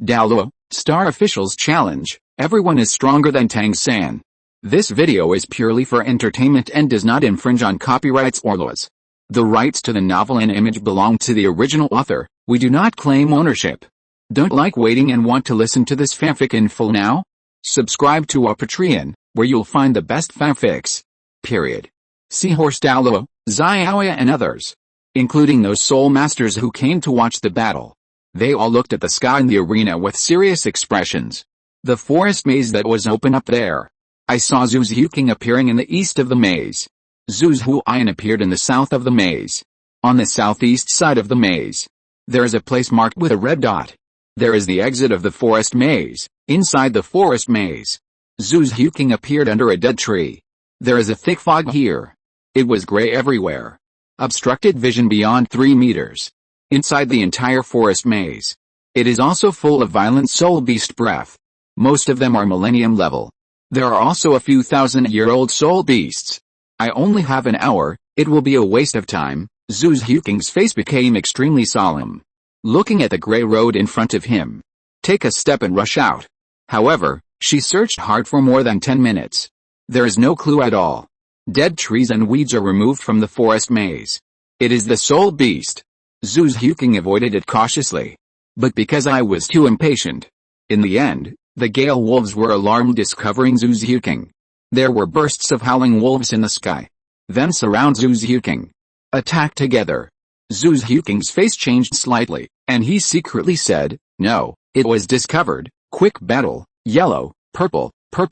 Douluo, Star Officials Challenge, everyone is stronger than Tang San. This video is purely for entertainment and does not infringe on copyrights or laws. The rights to the novel and image belong to the original author, we do not claim ownership. Don't like waiting and want to listen to this fanfic in full now? Subscribe to our Patreon, where you'll find the best fanfics. Period. Seahorse Douluo, Xiaoya and others. Including those soul masters who came to watch the battle. They all looked at the sky in the arena with serious expressions. The forest maze that was open up there. I saw Zhu's King appearing in the east of the maze. Zhu's Huayan appeared in the south of the maze. On the southeast side of the maze, there is a place marked with a red dot. There is the exit of the forest maze. Inside the forest maze, Zhu's King appeared under a dead tree. There is a thick fog here. It was gray everywhere. Obstructed vision beyond 3 meters. Inside the entire forest maze. It is also full of violent soul beast breath. Most of them are millennium level. There are also a few thousand-year-old soul beasts. I only have an hour, it will be a waste of time. Zhu's King's face became extremely solemn. Looking at the gray road in front of him. Take a step and rush out. However, she searched hard for more than 10 minutes. There is no clue at all. Dead trees and weeds are removed from the forest maze. It is the soul beast. Zhu's King avoided it cautiously. But because I was too impatient. In the end, the gale wolves were alarmed discovering Zhu's King. There were bursts of howling wolves in the sky. Then surround Zhu's King. Attack together. Zhu's King's face changed slightly, and he secretly said, "No, it was discovered, quick battle, yellow, purple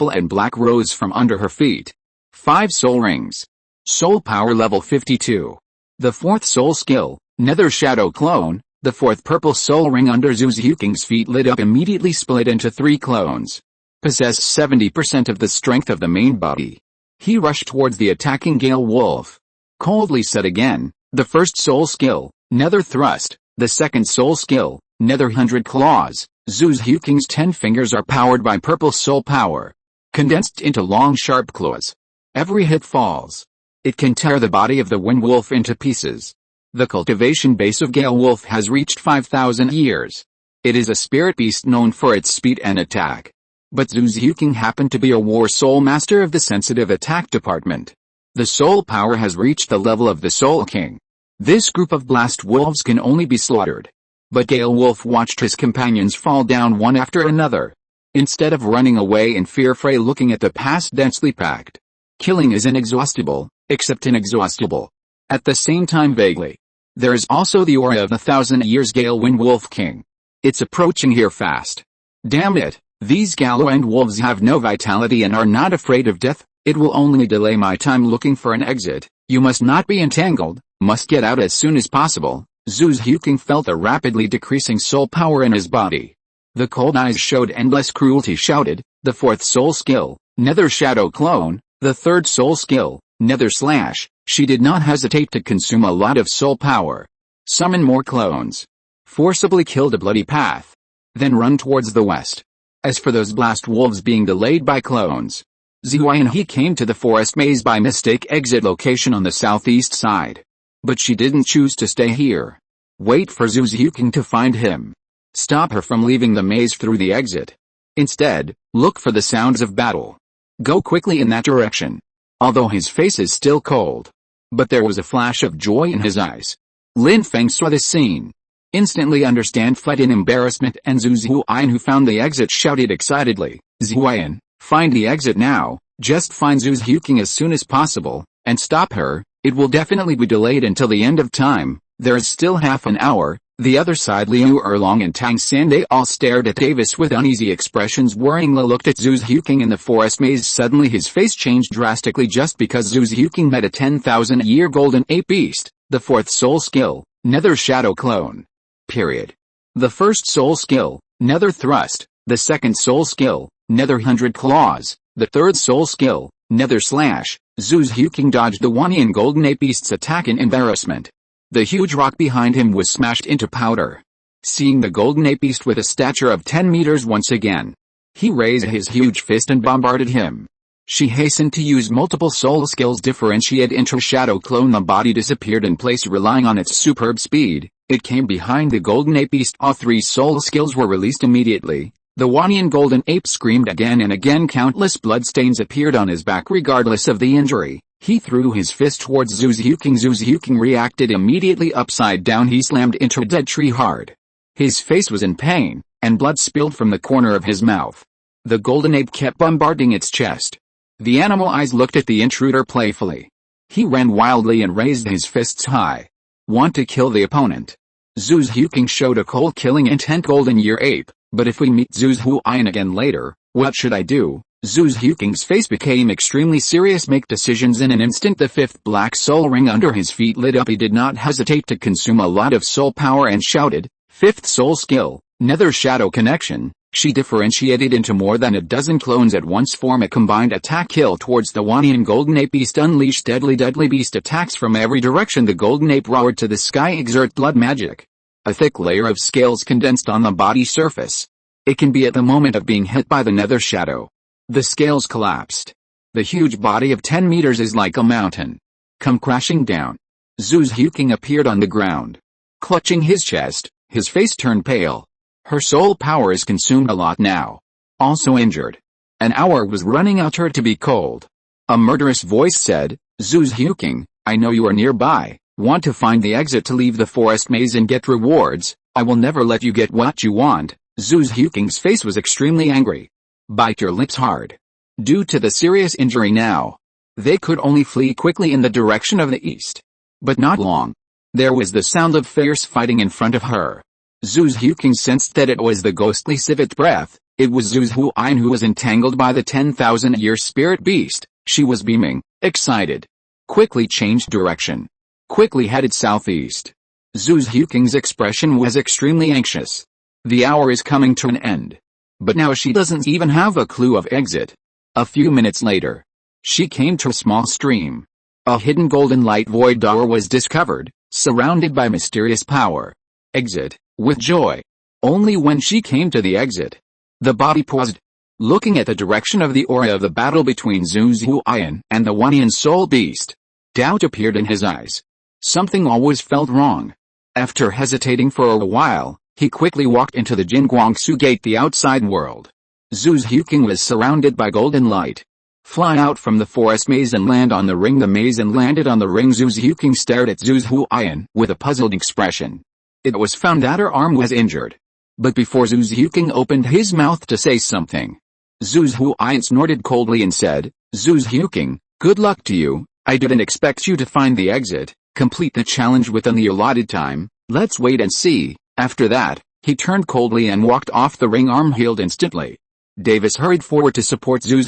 and black rose from under her feet." 5 soul rings. Soul power level 52. The 4th soul skill, Nether Shadow Clone, the 4th purple soul ring under Zhu's King's feet lit up immediately split into 3 clones. Possessed 70% of the strength of the main body. He rushed towards the attacking Gale Wolf. Coldly said again, the 1st soul skill, Nether Thrust, the 2nd soul skill, Nether 100 Claws. Zhu's King's 10 fingers are powered by purple soul power. Condensed into long sharp claws. Every hit falls. It can tear the body of the Wind Wolf into pieces. The cultivation base of Gale Wolf has reached 5,000 years. It is a spirit beast known for its speed and attack. But Zhu's King happened to be a war soul master of the sensitive attack department. The soul power has reached the level of the Soul King. This group of blast wolves can only be slaughtered. But Gale Wolf watched his companions fall down one after another. Instead of running away in fear fray looking at the past densely packed. Killing is inexhaustible, except inexhaustible. At the same time vaguely. There is also the aura of the 1,000 years Gale Wind Wolf King. It's approaching here fast. Damn it, these Gale Wind Wolves have no vitality and are not afraid of death. It will only delay my time looking for an exit. You must not be entangled, must get out as soon as possible. Zhu's King felt a rapidly decreasing soul power in his body. The cold eyes showed endless cruelty shouted, the 4th soul skill, Nether Shadow Clone, the 3rd soul skill, Nether Slash. She did not hesitate to consume a lot of soul power. Summon more clones. Forcibly killed a bloody path. Then run towards the west. As for those blast wolves being delayed by clones. He came to the forest maze by mistake exit location on the southeast side. But she didn't choose to stay here. Wait for Zhu's King to find him. Stop her from leaving the maze through the exit. Instead, look for the sounds of battle. Go quickly in that direction. Although his face is still cold. But there was a flash of joy in his eyes. Lin Feng saw this scene. Instantly understand fled in embarrassment and Zhu's Huayan who found the exit shouted excitedly, Huayan, find the exit now, just find Zhu's King as soon as possible, and stop her, it will definitely be delayed until the end of time, there is still half an hour. The other side Liu Erlong and Tang San they all stared at Davis with uneasy expressions worryingly looked at Zhu's King in the forest maze suddenly his face changed drastically just because Zhu's King met a 10,000-year golden ape beast, the 4th soul skill, Nether Shadow Clone. Period. The 1st soul skill, Nether Thrust, the 2nd soul skill, Nether 100 Claws, the 3rd soul skill, Nether Slash. Zhu's King dodged the Wanian golden ape beast's attack in embarrassment. The huge rock behind him was smashed into powder. Seeing the golden ape beast with a stature of 10 meters once again. He raised his huge fist and bombarded him. She hastened to use multiple soul skills. Differentiate inter-shadow clone. The body disappeared in place relying on its superb speed. It came behind the golden ape beast. All 3 soul skills were released immediately. The Wanian golden ape screamed again and again. Countless bloodstains appeared on his back. Regardless of the injury, he threw his fist towards Zhu King. Zhu King reacted immediately. Upside down, he slammed into a dead tree hard. His face was in pain, and blood spilled from the corner of his mouth. The golden ape kept bombarding its chest. The animal eyes looked at the intruder playfully. He ran wildly and raised his fists high. Want to kill the opponent? Zhu King showed a cold-killing intent. Golden year ape, but if we meet Zhu again later, what should I do? Zhu King's face became extremely serious. Make decisions in an instant. The 5th black soul ring under his feet lit up. He did not hesitate to consume a lot of soul power and shouted, 5th soul skill, Nether Shadow Connection. She differentiated into more than a dozen clones at once. Form a combined attack kill towards the Wanian golden ape beast. Unleash deadly beast attacks from every direction. The golden ape roared to the sky. Exert blood magic. A thick layer of scales condensed on the body surface. It can be at the moment of being hit by the nether shadow. The scales collapsed. The huge body of 10 meters is like a mountain. Come crashing down. Zhu King appeared on the ground. Clutching his chest, his face turned pale. Her soul power is consumed a lot now. Also injured. An hour was running out. Her to be cold. A murderous voice said, Zhu King, I know you are nearby. Want to find the exit to leave the forest maze and get rewards? I will never let you get what you want. Zhu King's face was extremely angry. Bite your lips hard. Due to the serious injury now, they could only flee quickly in the direction of the east. But not long. There was the sound of fierce fighting in front of her. Zhu King sensed that it was the ghostly civet breath. It was Zhu who was entangled by the 10,000-year spirit beast. She was beaming, excited. Quickly changed direction. Quickly headed southeast. Zhu King's expression was extremely anxious. The hour is coming to an end. But now she doesn't even have a clue of exit. A few minutes later, she came to a small stream. A hidden golden light void door was discovered, surrounded by mysterious power. Exit. With joy. Only when she came to the exit, the body paused. Looking at the direction of the aura of the battle between Zhu and the Wanian soul beast, doubt appeared in his eyes. Something always felt wrong. After hesitating for a while, he quickly walked into the Jingguangsu gate, the outside world. Zhu King was surrounded by golden light. Fly out from the forest maze and land on the ring. The maze and landed on the ring. Zhu King stared at Zhu with a puzzled expression. It was found that her arm was injured. But before Zhu King opened his mouth to say something, Zhu snorted coldly and said, Zhu King, good luck to you. I didn't expect you to find the exit. Complete the challenge within the allotted time. Let's wait and see. After that, he turned coldly and walked off. The ring arm healed instantly. Davis hurried forward to support Zhu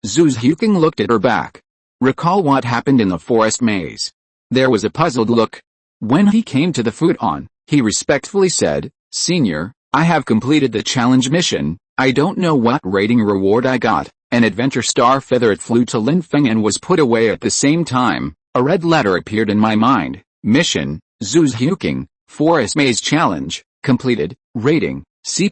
Zhu King looked at her back. Recall what happened in the forest maze. There was a puzzled look. When he came to the futon, he respectfully said, Senior, I have completed the challenge mission. I don't know what rating reward I got. An adventure star feather. It flew to Lin Feng and was put away at the same time. A red letter appeared in my mind. Mission, Zhu King, Forest Maze Challenge, completed. Rating, C+.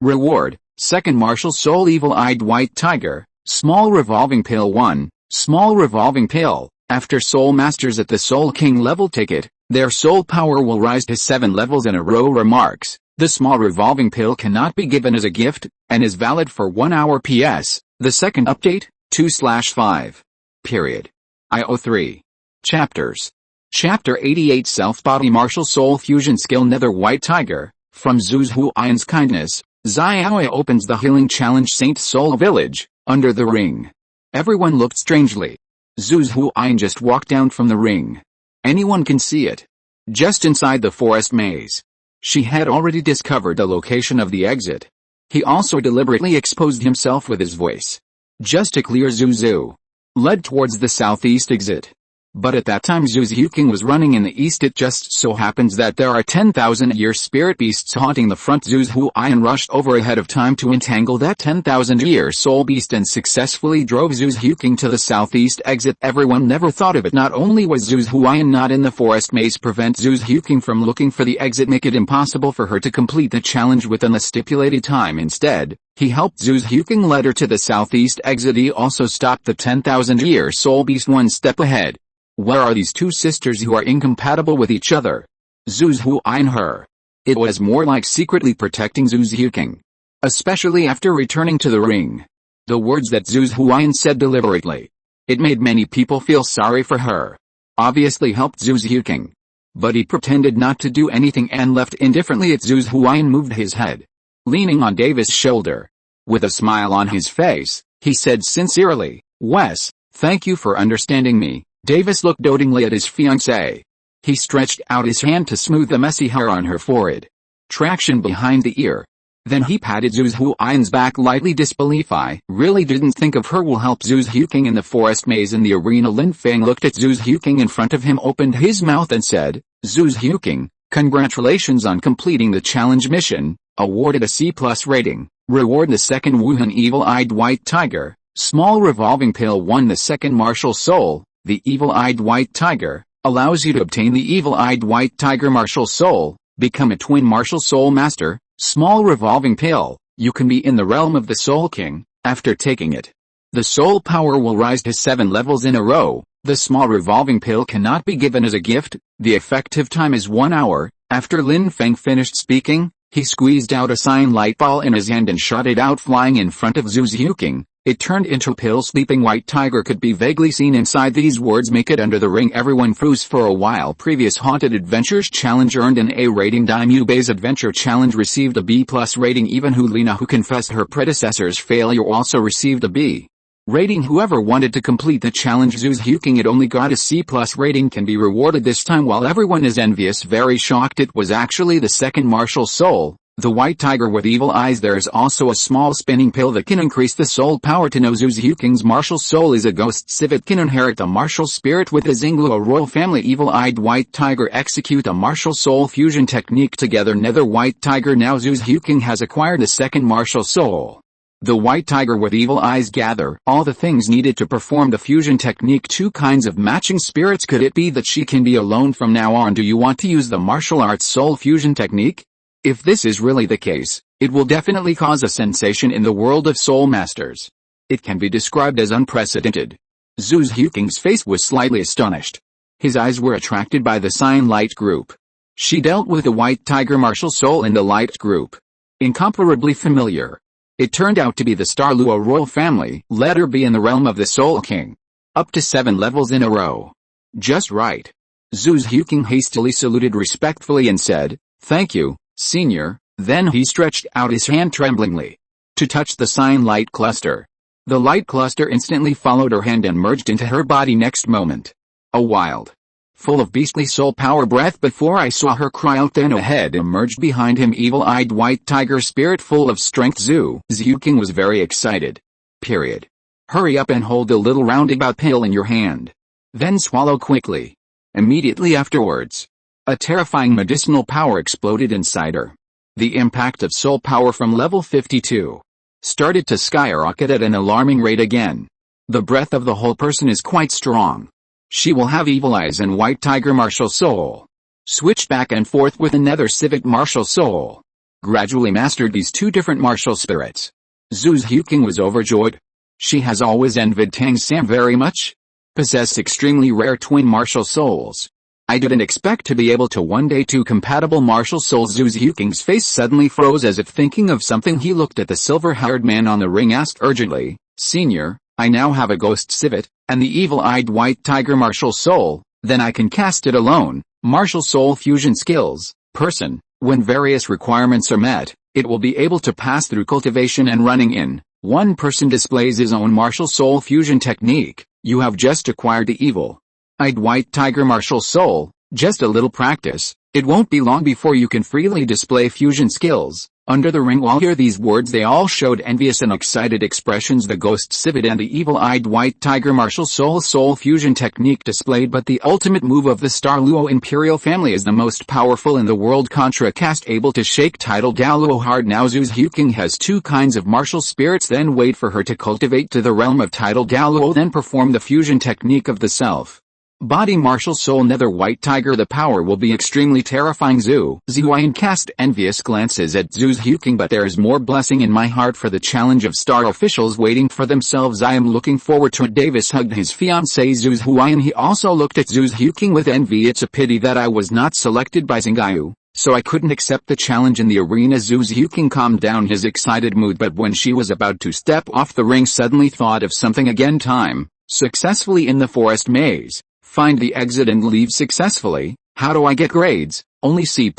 Reward, second martial soul evil-eyed white tiger. Small revolving pill 1. Small revolving pill. After soul masters at the Soul King level ticket, their soul power will rise to 7 levels in a row. Remarks, the small revolving pill cannot be given as a gift, and is valid for 1 hour. PS, the second update, 2/5. Period. IO3. Chapters. Chapter 88 Self-Body Martial Soul Fusion Skill Nether White Tiger. From Zhu kindness, Xiaoya opens the healing challenge Saint Soul Village, under the ring. Everyone looked strangely. Zhu just walked down from the ring. Anyone can see it. Just inside the forest maze. She had already discovered the location of the exit. He also deliberately exposed himself with his voice. Just to clear Zhu led towards the southeast exit. But at that time Zhu King was running in the east. It just so happens that there are 10,000-year spirit beasts haunting the front. Zhu Huayan rushed over ahead of time to entangle that 10,000-year soul beast and successfully drove Zhu King to the southeast exit. Everyone never thought of it. Not only was Zhu Huayan not in the forest maze prevent Zhu King from looking for the exit, make it impossible for her to complete the challenge within the stipulated time. Instead, he helped Zhu King lead her to the southeast exit. He also stopped the 10,000-year soul beast one step ahead. Where are these two sisters who are incompatible with each other? Zhu Huayan her. It was more like secretly protecting Zhu King. Especially after returning to the ring. The words that Zhu Huayan said deliberately. It made many people feel sorry for her. Obviously helped Zhu King. But he pretended not to do anything and left indifferently. Zhu Huayan moved his head. Leaning on Davis' shoulder. With a smile on his face, he said sincerely, "Wes, thank you for understanding me." Davis looked dotingly at his fiancée. He stretched out his hand to smooth the messy hair on her forehead. Traction behind the ear. Then he patted Zhu Huayan's back lightly. Disbelief. "I really didn't think of her will help Zhu King in the forest maze in the arena." Lin Feng looked at Zhu King in front of him, opened his mouth and said, "Zhu King, congratulations on completing the challenge mission, awarded a C+ rating. Reward the second Wuhun Evil-Eyed White Tiger, small revolving pill. 1 The second martial soul, the Evil-Eyed White Tiger, allows you to obtain the Evil-Eyed White Tiger martial soul, become a twin martial soul master. Small revolving pill, you can be in the realm of the Soul King, after taking it. The soul power will rise to 7 levels in a row. The small revolving pill cannot be given as a gift. The effective time is 1 hour. After Lin Feng finished speaking, he squeezed out a cyan light ball in his hand and shot it out, flying in front of Zhu King. It turned into a pill. Sleeping White Tiger could be vaguely seen inside. These words make it under the ring. Everyone froze for a while. Previous Haunted Adventures Challenge earned an A rating. Daimyo Bei's Adventure Challenge received a B+ rating. Even Liena, who confessed her predecessor's failure, also received a B rating. Whoever wanted to complete the challenge Zhu King it only got a C+ rating can be rewarded this time. While everyone is envious, very shocked, it was actually the second martial soul, the White Tiger with evil eyes. There is also a small spinning pill that can increase the soul power. To know Zhu King's martial soul is a ghost civet, can inherit the martial spirit with the Xingluo royal family. Evil-Eyed White Tiger execute a martial soul fusion technique together. Nether White Tiger. Now Zhu King has acquired a second martial soul, the White Tiger with evil eyes. Gather all the things needed to perform the fusion technique. 2 kinds of matching spirits. Could it be that she can be alone from now on? Do you want to use the martial arts soul fusion technique? If this is really the case, it will definitely cause a sensation in the world of soul masters. It can be described as unprecedented. Zhu King's face was slightly astonished. His eyes were attracted by the cyan light group. She dealt with the White Tiger martial soul in the light group. Incomparably familiar. It turned out to be the Starluo royal family. Let her be in the realm of the Soul King. Up to 7 levels in a row. Just right. Zhu King hastily saluted respectfully and said, "Thank you, Senior." Then he stretched out his hand tremblingly to touch the cyan light cluster. The light cluster instantly followed her hand and merged into her body. Next moment, a wild, full of beastly soul power breath. Before I saw her cry out, then a head emerged behind him. Evil-Eyed White Tiger spirit full of strength. Zhu King was very excited. Period. Hurry up and hold the little roundabout pill in your hand. Then swallow quickly. Immediately afterwards, a terrifying medicinal power exploded inside her. The impact of soul power from level 52 started to skyrocket at an alarming rate again. The breath of the whole person is quite strong. She will have evil eyes and White Tiger martial soul. Switched back and forth with another civic martial soul. Gradually mastered these 2 different martial spirits. Zhu King was overjoyed. She has always envied Tang San very much. Possess extremely rare twin martial souls. I didn't expect to be able to one day 2 compatible martial souls. Zhu King's face suddenly froze as if thinking of something. He looked at the silver-haired man on the ring, asked urgently, "Senior, I now have a ghost civet, and the evil-eyed White Tiger martial soul, then I can cast it alone. Martial soul fusion skills, person, when various requirements are met, it will be able to pass through cultivation and running in. One person displays his own martial soul fusion technique. You have just acquired the evil-eyed White Tiger martial soul. Just a little practice. It won't be long before you can freely display fusion skills. Under the ring all hear these words they all showed envious and excited expressions. The ghost civet and the evil-eyed white tiger martial soul fusion technique displayed, but the ultimate move of the Star Luo imperial family is the most powerful in the world. Contra cast able to shake title Douluo hard. Now Zhu's Huking has two kinds of martial spirits, then wait for her to cultivate to the realm of title Douluo, then perform the fusion technique of the self body martial soul nether white tiger. The power will be extremely terrifying. Zhu Zihuan cast envious glances at Zhu's Huking, but there is more blessing in my heart for the challenge of star officials waiting for themselves. I am looking forward to it. Davis hugged his fiancée Zhu's Huan. He also looked at Zhu's Huking with envy. It's a pity that I was not selected by Xingyu, so I couldn't accept the challenge in the arena. Zhu's Huking calmed down his excited mood, but when she was about to step off the ring suddenly thought of something again. Time successfully in the forest maze. Find the exit and leave successfully. How do I get grades? Only C+.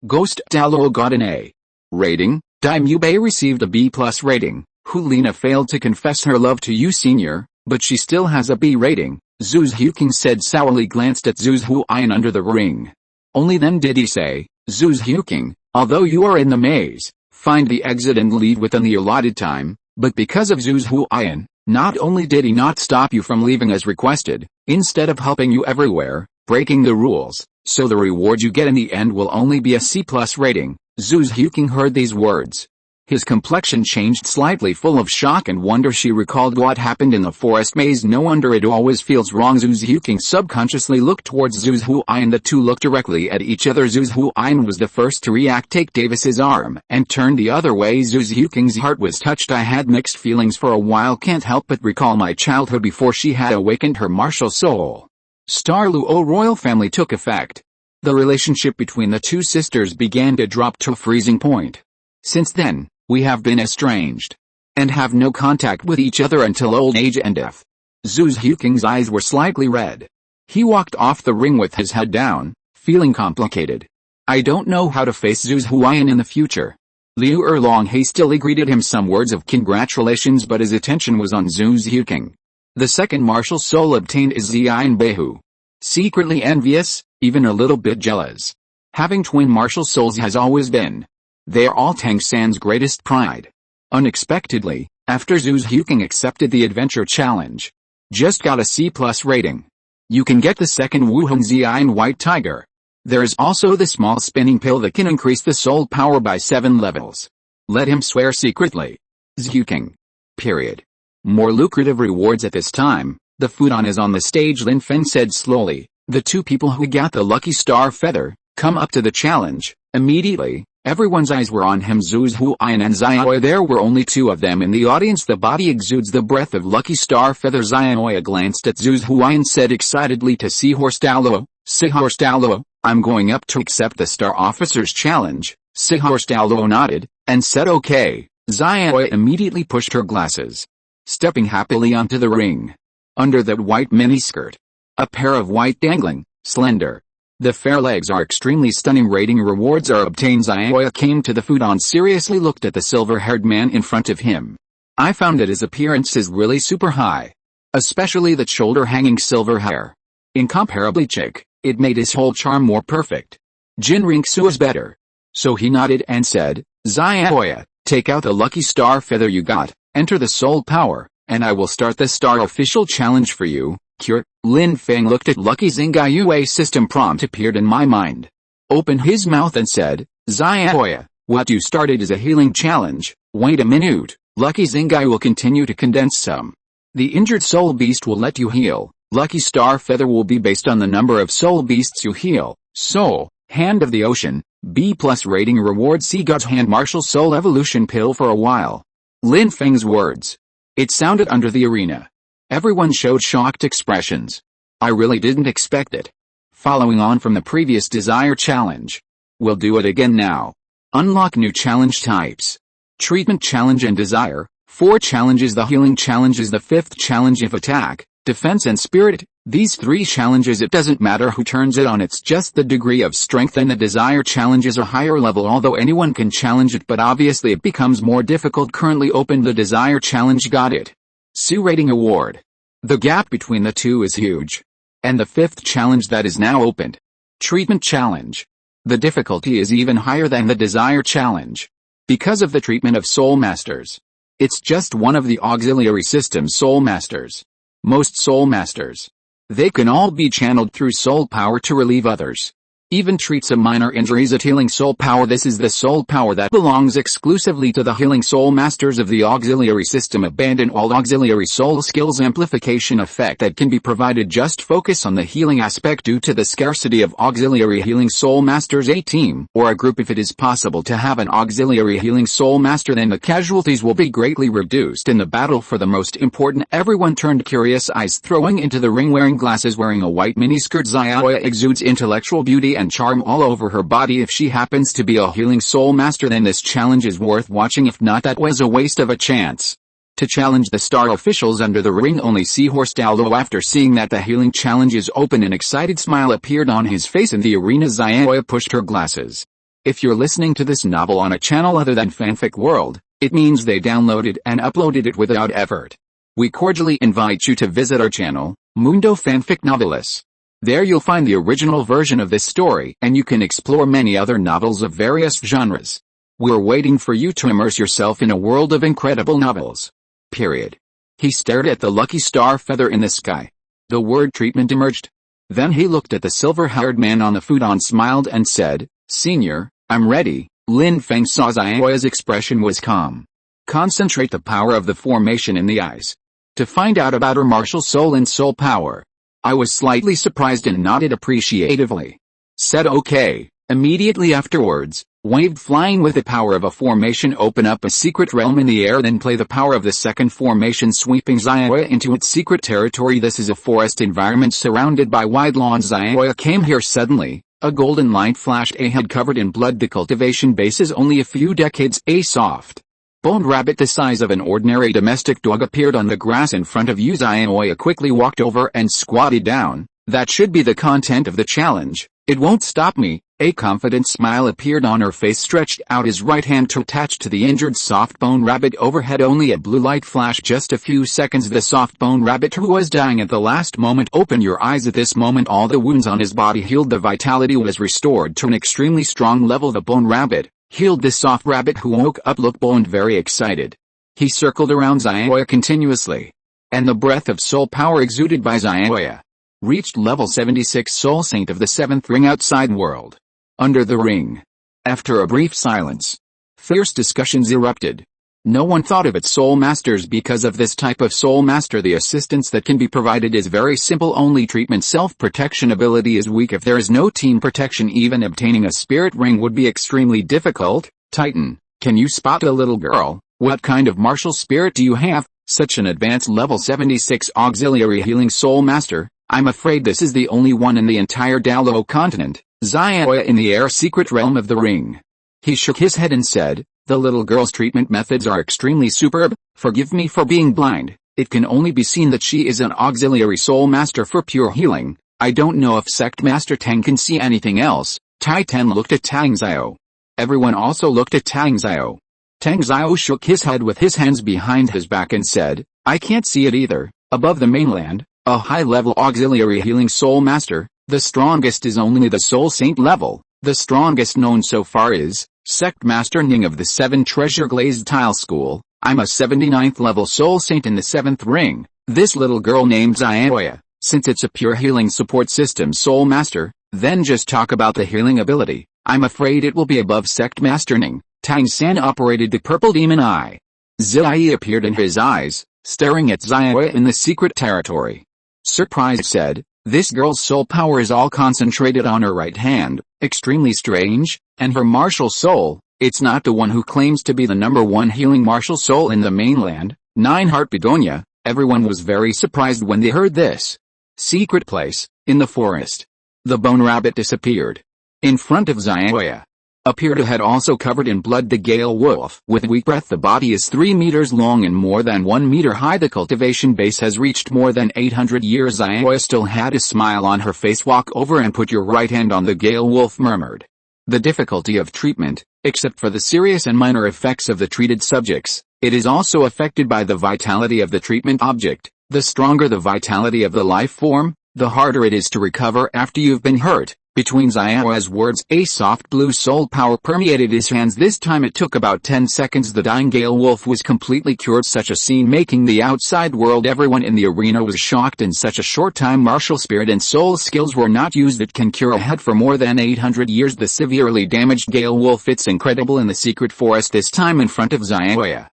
Ghost Douluo got an A. Rating. Dai Mubei received a B+ rating. Liena failed to confess her love to you senior, but she still has a B rating. Zhu's Huking said sourly, glanced at Zhu's Huan under the ring. Only then did he say, Zhu's Huking, although you are in the maze, find the exit and leave within the allotted time, but because of Zhu's Huan, not only did he not stop you from leaving as requested, instead of helping you everywhere, breaking the rules, so the reward you get in the end will only be a C+ rating. Zhu's Huking heard these words. His complexion changed slightly, full of shock and wonder. She recalled what happened in the forest maze. No wonder it always feels wrong. Zhu's Huking subconsciously looked towards Zhu's Huan. The two looked directly at each other. Zhu's Huan was the first to react, take Davis's arm, and turn the other way. Zhu's Huking's heart was touched. I had mixed feelings for a while, can't help but recall my childhood before she had awakened her martial soul. Star Luo royal family took effect. The relationship between the two sisters began to drop to a freezing point. Since then, we have been estranged, and have no contact with each other until old age and death. Zhu's Huking's eyes were slightly red. He walked off the ring with his head down, feeling complicated. I don't know how to face Zhu's Huan in the future. Liu Erlong hastily greeted him some words of congratulations, but his attention was on Zhu's Huking. The second martial soul obtained is Xian Beihu. Secretly envious, even a little bit jealous. Having twin martial souls has always been. They are all Tang San's greatest pride. Unexpectedly, after Zhu's Huking accepted the adventure challenge, just got a C+ rating. You can get the second Wuhun Xian White Tiger. There is also the small spinning pill that can increase the soul power by 7 levels. Let him swear secretly. Zhuking. Period. More lucrative rewards at this time. The Fudan is on the stage, Lin Feng said slowly. The two people who got the lucky star feather come up to the challenge. Immediately, everyone's eyes were on him. Zhu's Huan and Xiaoya. There were only two of them in the audience. The body exudes the breath of lucky star feather. Xiaoya glanced at Zhu's Huan, said excitedly to Seahorse Douluo, Seahorse Douluo, I'm going up to accept the star officer's challenge. Seahorse Douluo nodded, and said okay. Xiaoya immediately pushed her glasses, stepping happily onto the ring. Under that white miniskirt, a pair of white dangling, slender, the fair legs are extremely stunning. Rating rewards are obtained. Xiaoya came to the Fudan, seriously looked at the silver-haired man in front of him. I found that his appearance is really super high. Especially the shoulder-hanging silver hair. Incomparably chic, it made his whole charm more perfect. Jin Ringsu is better. So he nodded and said, Xiaoya, take out the lucky star feather you got, enter the soul power, and I will start the star official challenge for you. Cure. Lin Feng looked at Lucky Xingyu. A system prompt appeared in my mind. Opened his mouth and said, Xiaoya, what you started is a healing challenge. Wait a minute. Lucky Xingyu will continue to condense some. The injured soul beast will let you heal. Lucky star feather will be based on the number of soul beasts you heal. Soul, hand of the ocean, B+ rating reward. See God's hand martial soul evolution pill. For a while, Lin Feng's words. It sounded under the arena. Everyone showed shocked expressions. I really didn't expect it. Following on from the previous desire challenge. We'll do it again now. Unlock new challenge types. Treatment challenge and desire. 4 challenges. The healing challenge is the 5th challenge of attack, defense and spirit. These 3 challenges, it doesn't matter who turns it on, it's just the degree of strength. And the desire challenge is a higher level, although anyone can challenge it, but obviously it becomes more difficult. Currently open. The desire challenge got it. Su rating award. The gap between the two is huge. And the 5th challenge that is now opened. Treatment challenge. The difficulty is even higher than the desire challenge. Because of the treatment of soul masters. It's just one of the auxiliary system soul masters. Most soul masters. They can all be channeled through soul power to relieve others. Even treats of minor injuries at healing soul power. This is the soul power that belongs exclusively to the healing soul masters of the auxiliary system. Abandon all auxiliary soul skills. Amplification effect that can be provided. Just focus on the healing aspect due to the scarcity of auxiliary healing soul masters. A team or a group. If it is possible to have an auxiliary healing soul master, then the casualties will be greatly reduced in the battle. For the most important, everyone turned curious eyes throwing into the ring. Wearing glasses, wearing a white miniskirt, Xiaoya exudes intellectual beauty and charm all over her body. If she happens to be a healing soul master, then this challenge is worth watching. If not, that was a waste of a chance. To challenge the star officials under the ring, only Seahorse Douluo. After seeing that the healing challenge is open, an excited smile appeared on his face in the arena. Xiaoya pushed her glasses. If you're listening to this novel on a channel other than Fanfic World, it means they downloaded and uploaded it without effort. We cordially invite you to visit our channel, Mundo Fanfic Novelis. There you'll find the original version of this story, and you can explore many other novels of various genres. We're waiting for you to immerse yourself in a world of incredible novels. Period. He stared at the lucky star feather in the sky. The word treatment emerged. Then he looked at the silver-haired man on the futon, smiled and said, "Senior, I'm ready." Lin Feng saw Xiaoya's expression was calm. Concentrate the power of the formation in the eyes. To find out about her martial soul and soul power. I was slightly surprised and nodded appreciatively. Said okay. Immediately afterwards, waved flying with the power of a formation, open up a secret realm in the air, then play the power of the second formation, sweeping Xiaoya into its secret territory. This is a forest environment surrounded by wide lawns. Xiaoya came here suddenly. A golden light flashed ahead, covered in blood. The cultivation base is only a few decades. A soft boned rabbit the size of an ordinary domestic dog appeared on the grass in front of you. Xiaoya quickly walked over and squatted down. That should be the content of the challenge. It won't stop me. A confident smile appeared on her face, stretched out his right hand to attach to the injured soft-bone rabbit overhead. Only a blue light flashed. Just a few seconds. The soft-bone rabbit, who was dying at the last moment, opened your eyes. At this moment all the wounds on his body healed. The vitality was restored to an extremely strong level. The bone rabbit healed. The soft rabbit, who woke up, looked boned, very excited. He circled around Xiaoya continuously. And the breath of soul power exuded by Xiaoya reached level 76, Soul Saint of the 7th ring outside world. Under the ring. After a brief silence, fierce discussions erupted. No one thought of it soul masters. Because of this type of soul master, the assistance that can be provided is very simple. Only treatment. Self-protection ability is weak. If there is no team protection, even obtaining a spirit ring would be extremely difficult. Titan, can you spot a little girl? What kind of martial spirit do you have? Such an advanced level 76 auxiliary healing soul master. I'm afraid this is the only one in the entire Douluo Continent. Xiaoya in the air, secret realm of the ring. He shook his head and said, the little girl's treatment methods are extremely superb. Forgive me for being blind. It can only be seen that she is an auxiliary soul master for pure healing. I don't know if Sect Master Tang can see anything else. Tai Ten looked at Tang Xiao. Everyone also looked at Tang Xiao. Tang Xiao shook his head with his hands behind his back and said, I can't see it either. Above the mainland, a high-level auxiliary healing soul master. The strongest is only the Soul Saint level. The strongest known so far is Sect Master Ning of the 7 Treasure Glazed Tile School. I'm a 79th level Soul Saint in the 7th ring. This little girl named Xiaoya, since it's a pure healing support system Soul Master, then just talk about the healing ability. I'm afraid it will be above Sect Master Ning. Tang San operated the purple demon eye. Zai appeared in his eyes, staring at Xiaoya in the secret territory. Surprised said, this girl's soul power is all concentrated on her right hand, extremely strange, and her martial soul, it's not the one who claims to be the #1 healing martial soul in the mainland, 9 Heart Begonia. Everyone was very surprised when they heard this. Secret place, in the forest. The bone rabbit disappeared. In front of Xiaoya. Appeared a head also covered in blood. The Gale Wolf. With weak breath, the body is 3 meters long and more than 1 meter high. The cultivation base has reached more than 800 years. Xiaoya still had a smile on her face. Walk over and put your right hand on the Gale Wolf, murmured. The difficulty of treatment, except for the serious and minor effects of the treated subjects, it is also affected by the vitality of the treatment object. The stronger the vitality of the life form, the harder it is to recover after you've been hurt. Between Xiaoya's words, a soft blue soul power permeated his hands. This time it took about 10 seconds. The dying Gale Wolf was completely cured. Such a scene making the outside world. Everyone in the arena was shocked. In such a short time, martial spirit and soul skills were not used. It can cure a head for more than 800 years. The severely damaged Gale Wolf. It's incredible. In the secret forest, this time in front of Xiaoya.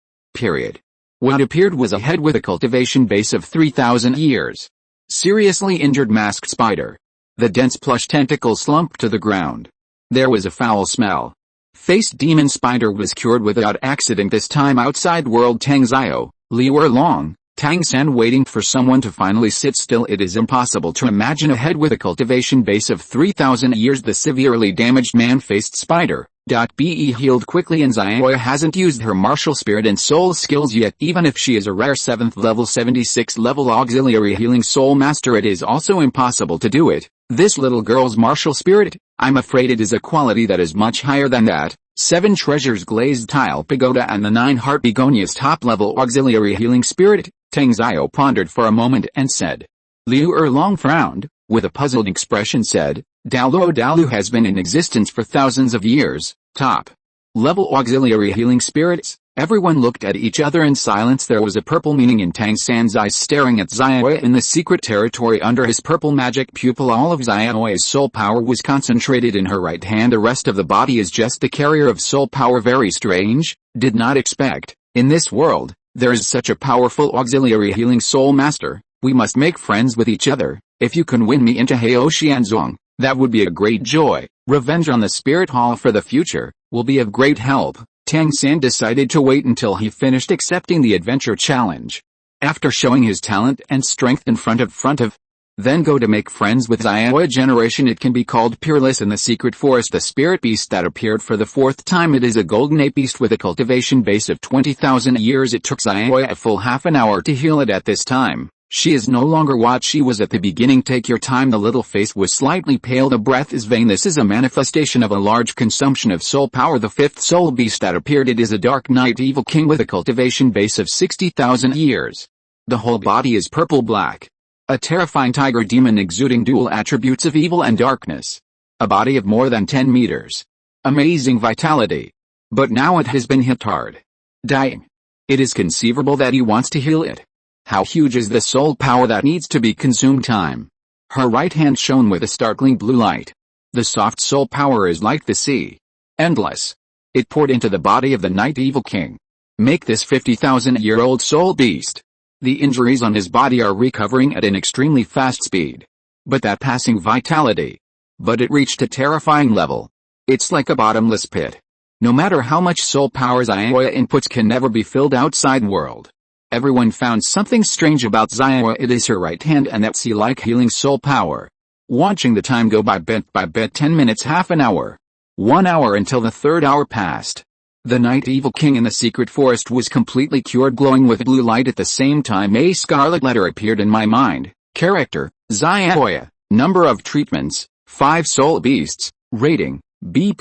What appeared was a head with a cultivation base of 3,000 years. Seriously injured masked spider. The dense plush tentacle slumped to the ground. There was a foul smell. Faced demon spider was cured without accident. This time outside world, Tang Zio, Liu Erlong, Tang San waiting for someone to finally sit still. It is impossible to imagine a head with a cultivation base of 3,000 years. The severely damaged man-faced spider. Be healed quickly, and Xiaoya hasn't used her martial spirit and soul skills yet. Even if she is a rare 7th level 76 level auxiliary healing soul master, it is also impossible to do it. This little girl's martial spirit, I'm afraid it is a quality that is much higher than that. 7 treasures glazed tile pagoda and the 9 heart begonias top level auxiliary healing spirit. Tang Zio pondered for a moment and said. Liu Erlong frowned, with a puzzled expression said, Douluo has been in existence for thousands of years. Top level auxiliary healing spirits. Everyone looked at each other in silence. There was a purple meaning in Tang San's eyes, staring at Xiaoya in the secret territory under his purple magic pupil. All of Xiaoya's soul power was concentrated in her right hand. The rest of the body is just the carrier of soul power. Very strange. Did not expect. In this world, there is such a powerful auxiliary healing soul master. We must make friends with each other. If you can win me into Heoxianzong, that would be a great joy. Revenge on the Spirit Hall for the future will be of great help. Tang San decided to wait until he finished accepting the adventure challenge. After showing his talent and strength in front of, then go to make friends with Xiaoya generation. It can be called peerless. In the secret forest, the spirit beast that appeared for the 4th time. It is a golden ape beast with a cultivation base of 20,000 years. It took Xiaoya a full half an hour to heal it. At this time, she is no longer what she was at the beginning. Take your time. The little face was slightly pale. The breath is vain. This is a manifestation of a large consumption of soul power. The 5th soul beast that appeared. It is a dark night evil king with a cultivation base of 60,000 years. The whole body is purple-black. A terrifying tiger demon exuding dual attributes of evil and darkness. A body of more than 10 meters. Amazing vitality. But now it has been hit hard. Dying. It is conceivable that he wants to heal it. How huge is the soul power that needs to be consumed? Time. Her right hand shone with a startling blue light. The soft soul power is like the sea. Endless. It poured into the body of the night evil king. Make this 50,000-year-old soul beast. The injuries on his body are recovering at an extremely fast speed. But that passing vitality. But it reached a terrifying level. It's like a bottomless pit. No matter how much soul power Xiaoya inputs can never be filled outside world. Everyone found something strange about Xiaoya. It is her right hand and that sea-like healing soul power. Watching the time go by bit, 10 minutes, half an hour. 1 hour until the 3rd hour passed. The night evil king in the secret forest was completely cured, glowing with blue light. At the same time, a scarlet letter appeared in my mind. Character, Xiaoya. Number of treatments, 5 soul beasts. Rating, B+.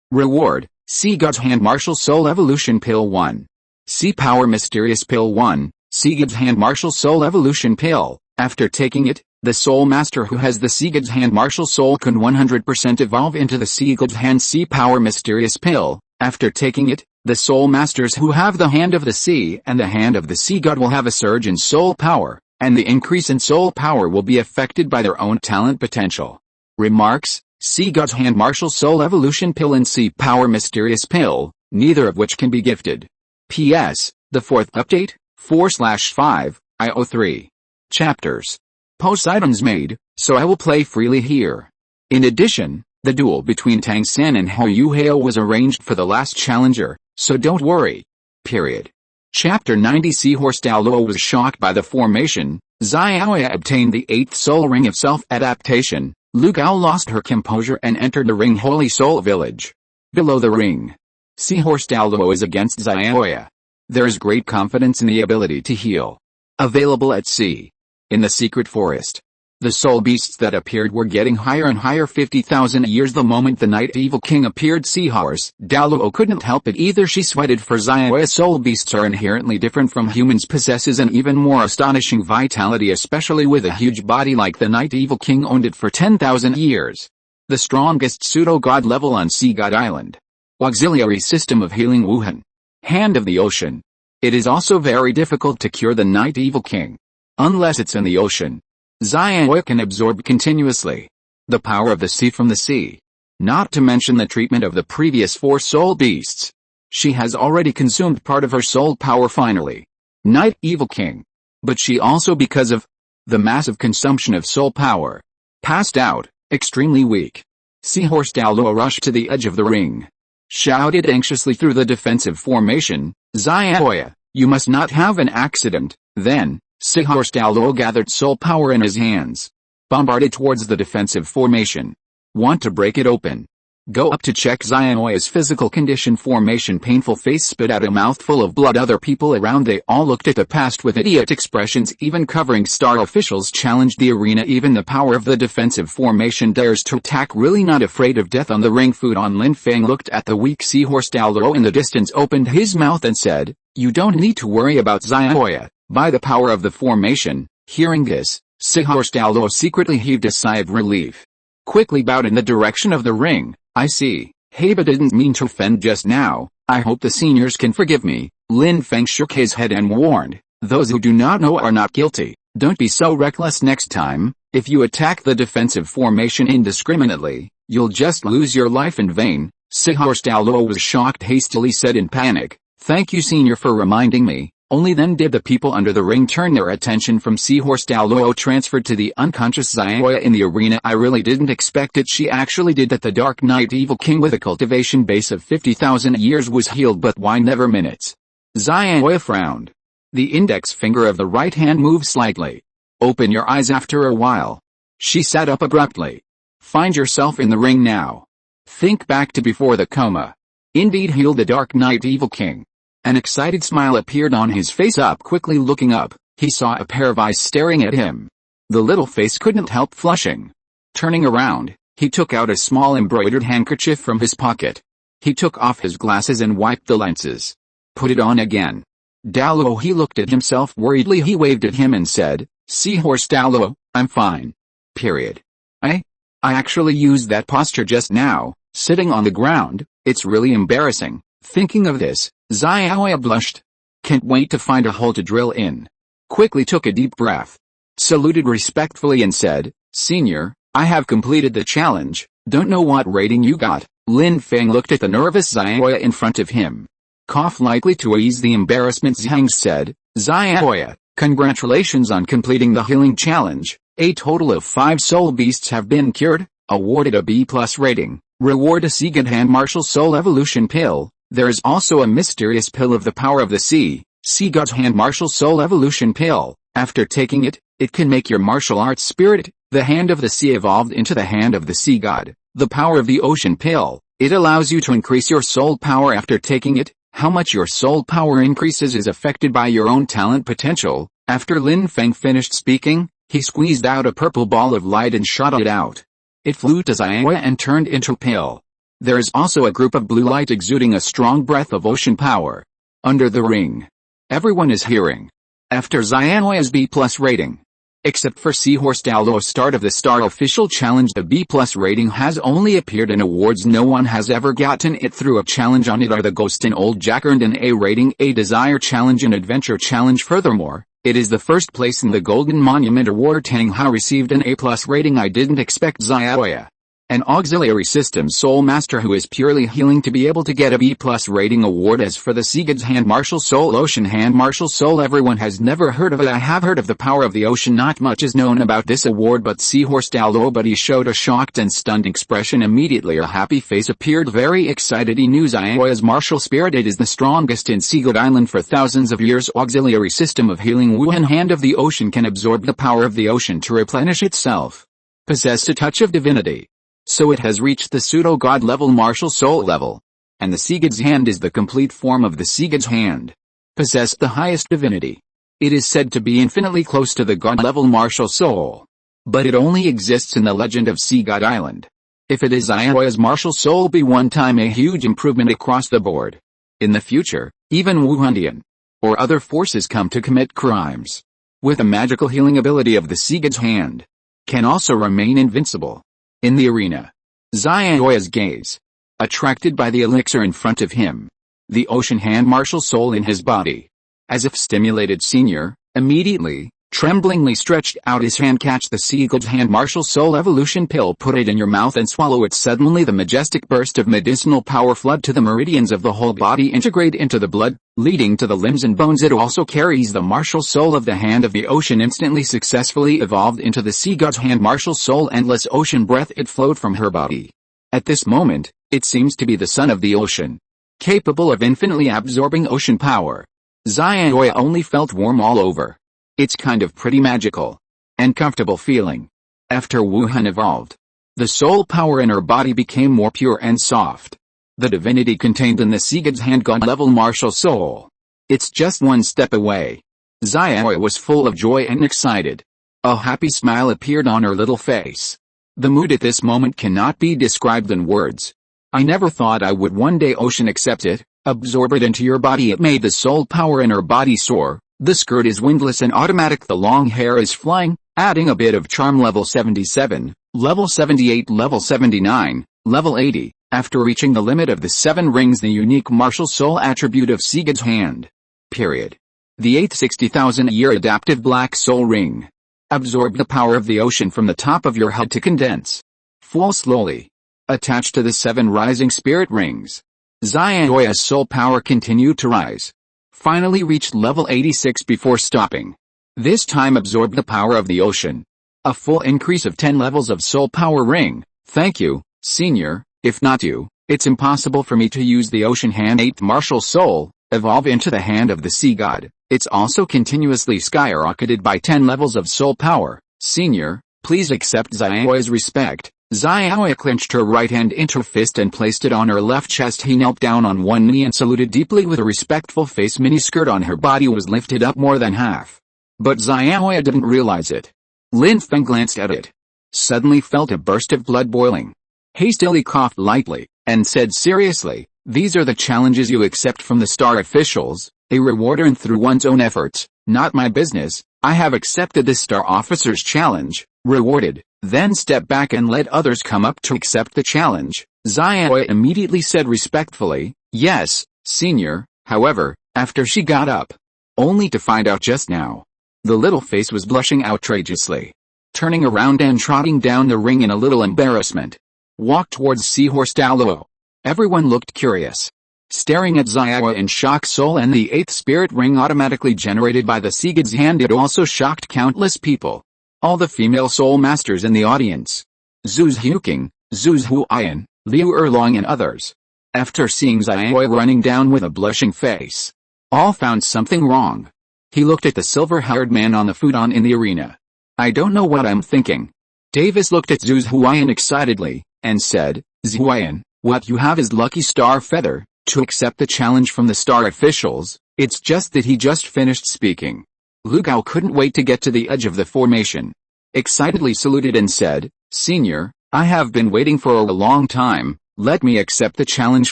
Reward, C God's Hand Martial Soul Evolution Pill 1. C Power Mysterious Pill 1, C God's Hand Martial Soul Evolution Pill. After taking it, the Soul Master who has the C God's Hand Martial Soul can 100% evolve into the C God's Hand C Power Mysterious Pill. After taking it, the Soul Masters who have the Hand of the Sea and the Hand of the Sea God will have a surge in soul power, and the increase in soul power will be affected by their own talent potential. Remarks, C God's Hand Martial Soul Evolution Pill and C Power Mysterious Pill, neither of which can be gifted. P.S. The 4th update, 4/5, IO3. Chapters. Poseidon's made, so I will play freely here. In addition, the duel between Tang San and Hou Yuhao was arranged for the last challenger, so don't worry. Period. Chapter 90. Seahorse Douluo was shocked by the formation. Xiaoya obtained the 8th soul ring of self-adaptation. Lu Gao lost her composure and entered the ring Holy Soul Village. Below the ring, Seahorse Douluo is against Xiaoya. There is great confidence in the ability to heal. Available at sea. In the secret forest. The soul beasts that appeared were getting higher and higher. 50,000 years. The moment the night evil king appeared, Seahorse Douluo couldn't help it either. She sweated, for Xiaoya soul beasts are inherently different from humans, possesses an even more astonishing vitality, especially with a huge body like the night evil king owned it for 10,000 years. the strongest pseudo-god level on Sea God Island. Auxiliary system of healing Wuhun. Hand of the ocean. It is also very difficult to cure the Night Evil King. Unless it's in the ocean. Xiaoya can absorb continuously the power of the sea from the sea. Not to mention the treatment of the previous 4 soul beasts. She has already consumed part of her soul power finally. Night Evil King. But she also, because of the massive consumption of soul power, passed out, extremely weak. Seahorse Douluo rushed to the edge of the ring. Shouted anxiously through the defensive formation, Xiaoya, you must not have an accident. Then, Seahorse Douluo gathered soul power in his hands. Bombarded towards the defensive formation. Want to break it open. Go up to check Xiaoya's physical condition. Formation. Painful face spit out a mouthful of blood. Other people around, they all looked at the past with idiot expressions. Even covering star officials challenged the arena. Even the power of the defensive formation dares to attack. Really not afraid of death on the ring. Food on. Lin Feng looked at the weak Seahorse Douluo in the distance, opened his mouth and said, you don't need to worry about Xiaoya, by the power of the formation. Hearing this, Seahorse Douluo secretly heaved a sigh of relief. Quickly bowed in the direction of the ring. I see. Heba didn't mean to offend just now. I hope the seniors can forgive me. Lin Feng shook his head and warned, those who do not know are not guilty. Don't be so reckless next time. If you attack the defensive formation indiscriminately, you'll just lose your life in vain. Seahorse Douluo was shocked, hastily said in panic, thank you senior for reminding me. Only then did the people under the ring turn their attention from Seahorse Douluo, transferred to the unconscious Xiaoya in the arena. I really didn't expect it. She actually did that. The Dark Night Evil King with a cultivation base of 50,000 years was healed, but why never minutes? Xiaoya frowned. The index finger of the right hand moved slightly. Open your eyes. After a while, she sat up abruptly. Find yourself in the ring now. Think back to before the coma. Indeed healed the Dark Night Evil King. An excited smile appeared on his face. Up quickly, looking up, he saw a pair of eyes staring at him. The little face couldn't help flushing. Turning around, he took out a small embroidered handkerchief from his pocket. He took off his glasses and wiped the lenses. Put it on again. Douluo, he looked at himself worriedly. He waved at him and said, Seahorse Douluo, I'm fine. Period. I actually used that posture just now, sitting on the ground. It's really embarrassing. Thinking of this, Xiaoya blushed. Can't wait to find a hole to drill in. Quickly took a deep breath. Saluted respectfully and said, Senior, I have completed the challenge. Don't know what rating you got. Lin Feng looked at the nervous Xiaoya in front of him. Cough lightly to ease the embarrassment. Zhang said, Xiaoya, congratulations on completing the healing challenge. A total of 5 soul beasts have been cured. Awarded a B+ rating. Reward a Sea God Hand Martial Soul Evolution Pill. There is also a mysterious pill of the power of the sea, Sea God's Hand Martial Soul Evolution Pill. After taking it, it can make your martial arts spirit, the Hand of the Sea, evolved into the Hand of the Sea God. The Power of the Ocean Pill. It allows you to increase your soul power after taking it. How much your soul power increases is affected by your own talent potential. After Lin Feng finished speaking, he squeezed out a purple ball of light and shot it out. It flew to Xiaoya and turned into a pill. There is also a group of blue light exuding a strong breath of ocean power. Under the ring. Everyone is hearing. After Xiaoya's B+ rating. Except for Seahorse Douluo, start of the Star Official Challenge, the B+ rating has only appeared in awards. No one has ever gotten it through a challenge. On it are the Ghost and Old Jack earned an A rating, a Desire Challenge and Adventure Challenge. Furthermore, it is the first place in the Golden Monument Award. Tang Hao received an A+ rating. I didn't expect Xiaoya, an auxiliary system soul master who is purely healing, to be able to get a B+ rating award. As for the Sea God's Hand Martial Soul Ocean Hand Martial Soul, everyone has never heard of it. I have heard of the power of the ocean. Not much is known about this award but Seahorse Douluo, but he showed a shocked and stunned expression. Immediately a happy face appeared, very excited. He knew Xiaoya's martial spirit. It is the strongest in Sea God Island for thousands of years. Auxiliary system of healing Wuhun Hand of the Ocean can absorb the power of the ocean to replenish itself. Possessed a touch of divinity. So it has reached the pseudo-god level, martial soul level. And the Sea God's Hand is the complete form of the Sea God's Hand. Possessed the highest divinity. It is said to be infinitely close to the god level martial soul. But it only exists in the legend of Sea God Island. If it is Xiaoya's martial soul, be one time a huge improvement across the board. In the future, even Wuhundian or other forces come to commit crimes with a magical healing ability of the Sea God's Hand can also remain invincible. In the arena, Xiaoya's gaze. Attracted by the elixir in front of him. The ocean hand martial soul in his body. As if stimulated, Senior, immediately, tremblingly stretched out his hand. Catch the sea god's hand martial soul evolution pill, put it in your mouth and swallow it. Suddenly the majestic burst of medicinal power flood to the meridians of the whole body, integrate into the blood, leading to the limbs and bones. It also carries the martial soul of the hand of the ocean, instantly successfully evolved into the sea god's hand martial soul. Endless ocean breath, it flowed from her body. At this moment, it seems to be the son of the ocean, capable of infinitely absorbing ocean power. Xiaoya only felt warm all over. It's kind of pretty magical and comfortable feeling. After Wuhun evolved, the soul power in her body became more pure and soft. The divinity contained in the sea god's hand god level martial soul. It's just one step away. Xiaoya was full of joy and excited. A happy smile appeared on her little face. The mood at this moment cannot be described in words. I never thought I would one day ocean accept it, absorb it into your body. It made the soul power in her body soar. The skirt is windless and automatic. The long hair is flying, adding a bit of charm. Level 77, level 78, level 79, level 80. After reaching the limit of the 7 rings, the unique martial soul attribute of sea god's hand. Period. The 8th 60,000-year adaptive black soul ring. Absorb the power of the ocean from the top of your head to condense. Fall slowly. Attached to the 7 rising spirit rings. Xiaoya's soul power continued to rise. Finally reached level 86 before stopping. This time absorbed the power of the ocean. A full increase of 10 levels of soul power ring. Thank you, Senior. If not you, it's impossible for me to use the ocean hand 8th martial soul, evolve into the hand of the sea god. It's also continuously skyrocketed by 10 levels of soul power. Senior, please accept Xiaoya's respect. Xiaoya clenched her right hand into her fist and placed it on her left chest. He knelt down on one knee and saluted deeply with a respectful face. Miniskirt on her body was lifted up more than half. But Xiaoya didn't realize it. Lin Feng glanced at it. Suddenly felt a burst of blood boiling. Hastily coughed lightly, and said seriously, "These are the challenges you accept from the star officials, a reward earned through one's own efforts. Not my business. I have accepted this star officer's challenge, rewarded, then step back and let others come up to accept the challenge." Xiaoya immediately said respectfully, "Yes, Senior." However, after she got up, only to find out just now, the little face was blushing outrageously. Turning around and trotting down the ring in a little embarrassment, walked towards Seahorse Douluo. Everyone looked curious, staring at Xiaoya in shock. Soul and the 8th spirit ring automatically generated by the sea god's hand. It also shocked countless people. All the female soul masters in the audience. Zhu Huqing, Zhu Huayan, Liu Erlong and others. After seeing Xiaoya running down with a blushing face, all found something wrong. He looked at the silver-haired man on the futon in the arena. "I don't know what I'm thinking." Davis looked at Zhu Huayan excitedly, and said, "Huayan, what you have is lucky star feather, to accept the challenge from the star officials." It's just that he just finished speaking. Lu Gao couldn't wait to get to the edge of the formation. Excitedly saluted and said, "Senior, I have been waiting for a long time. Let me accept the challenge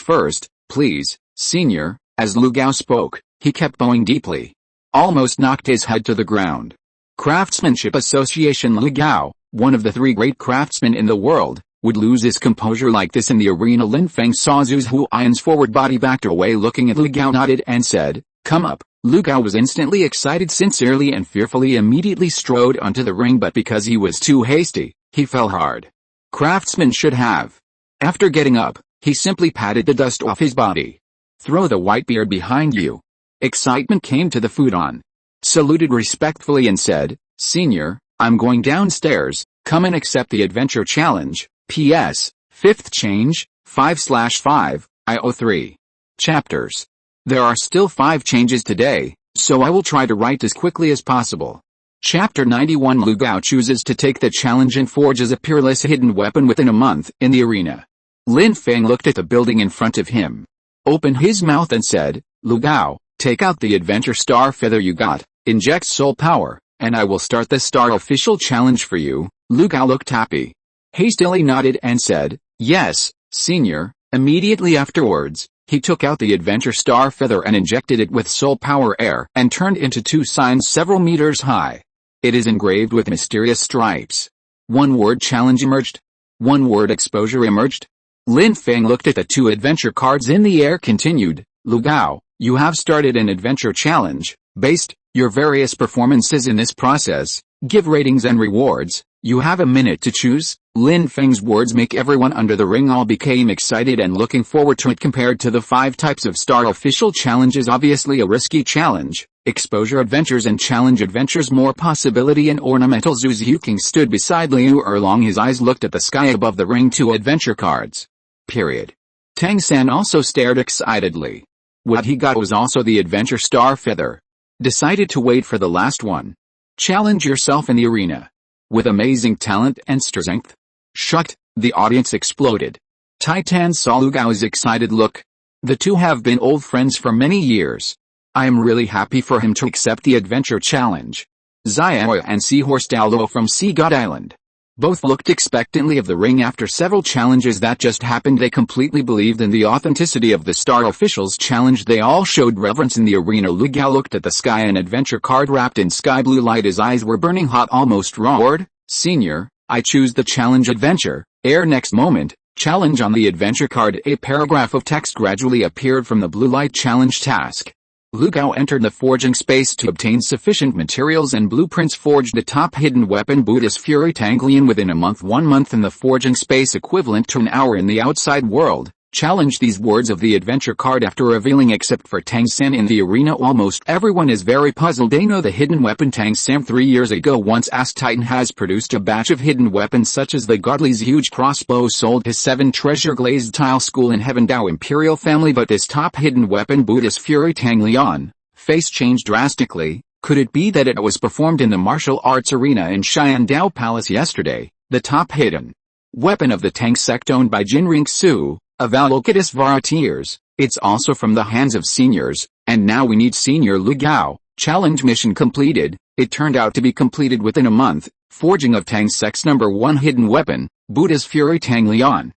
first, please, Senior." As Lu Gao spoke, he kept bowing deeply. Almost knocked his head to the ground. Craftsmanship Association. Lu Gao, one of the 3 great craftsmen in the world, would lose his composure like this in the arena. Lin Feng saw Zhu Huayan's forward body, backed away looking at Lu Gao, nodded and said, "Come up." Lu Gao was instantly excited, sincerely and fearfully immediately strode onto the ring, but because he was too hasty, he fell hard. Craftsman should have. After getting up, he simply patted the dust off his body. "Throw the white beard behind you." Excitement came to the futon. Saluted respectfully and said, "Senior, I'm going downstairs. Come and accept the adventure challenge. P.S. 5th change, 5/5, IO3. Chapters. There are still 5 changes today, so I will try to write as quickly as possible. Chapter 91. Lu Gao chooses to take the challenge and forges a peerless hidden weapon within a month in the arena. Lin Feng looked at the building in front of him, opened his mouth and said, "Lu Gao, take out the adventure star feather you got, inject soul power, and I will start the star official challenge for you." Lu Gao looked happy. Hastily nodded and said, "Yes, Senior." Immediately afterwards, he took out the adventure star feather and injected it with soul power air and turned into 2 signs several meters high. It is engraved with mysterious stripes. One word challenge emerged. One-word exposure emerged. Lin Feng looked at the 2 adventure cards in the air, continued, Lu Gao, you have started an adventure challenge. Based your various performances in this process, give ratings and rewards. You have a minute to choose. Lin Feng's words make everyone under the ring all became excited and looking forward to it. Compared to the 5 types of star official challenges, obviously a risky challenge. Exposure adventures and challenge adventures, more possibility and ornamental. Zhu Ziuqing stood beside Liu Erlong. His eyes looked at the sky above the ring. 2 adventure cards. Period. Tang San also stared excitedly. What he got was also the adventure star feather. Decided to wait for the last one. Challenge yourself in the arena. With amazing talent and strength. Shucked, the audience exploded. Titan saw Lu Gao's excited look. The 2 have been old friends for many years. I am really happy for him to accept the adventure challenge. Xiao and Seahorse Douluo from Sea God Island. Both looked expectantly of the ring. After several challenges that just happened, they completely believed in the authenticity of the Star Officials challenge. They all showed reverence in the arena. Lu Gao looked at the sky, an adventure card wrapped in sky blue light. His eyes were burning hot, almost roared, Senior, I choose the challenge adventure. Air. Next moment, challenge on the adventure card. A paragraph of text gradually appeared from the blue light. Challenge task. Lu Gao entered the forging space to obtain sufficient materials and blueprints. Forged the top hidden weapon Buddha's Fury Tang Lian within a month. 1 month in the forging space equivalent to an hour in the outside world. Challenge. These words of the adventure card after revealing, except for Tang San in the arena, almost everyone is very puzzled. They know the hidden weapon. Tang San 3 years ago once asked Titan has produced a batch of hidden weapons such as the Godly's huge crossbow sold his 7 treasure glazed tile school in Heaven Dao imperial family, but this top hidden weapon Buddha's Fury Tang Lian, face changed drastically. Could it be that it was performed in the martial arts arena in Xian Dao Palace yesterday? The top hidden weapon of the Tang sect owned by Jinring Su, Avalokitous Varatiers. It's also from the hands of seniors, and now we need Senior Lu Gao. Challenge mission completed. It turned out to be completed within a month. Forging of Tang sect's #1 hidden weapon, Buddha's Fury Tang Lian.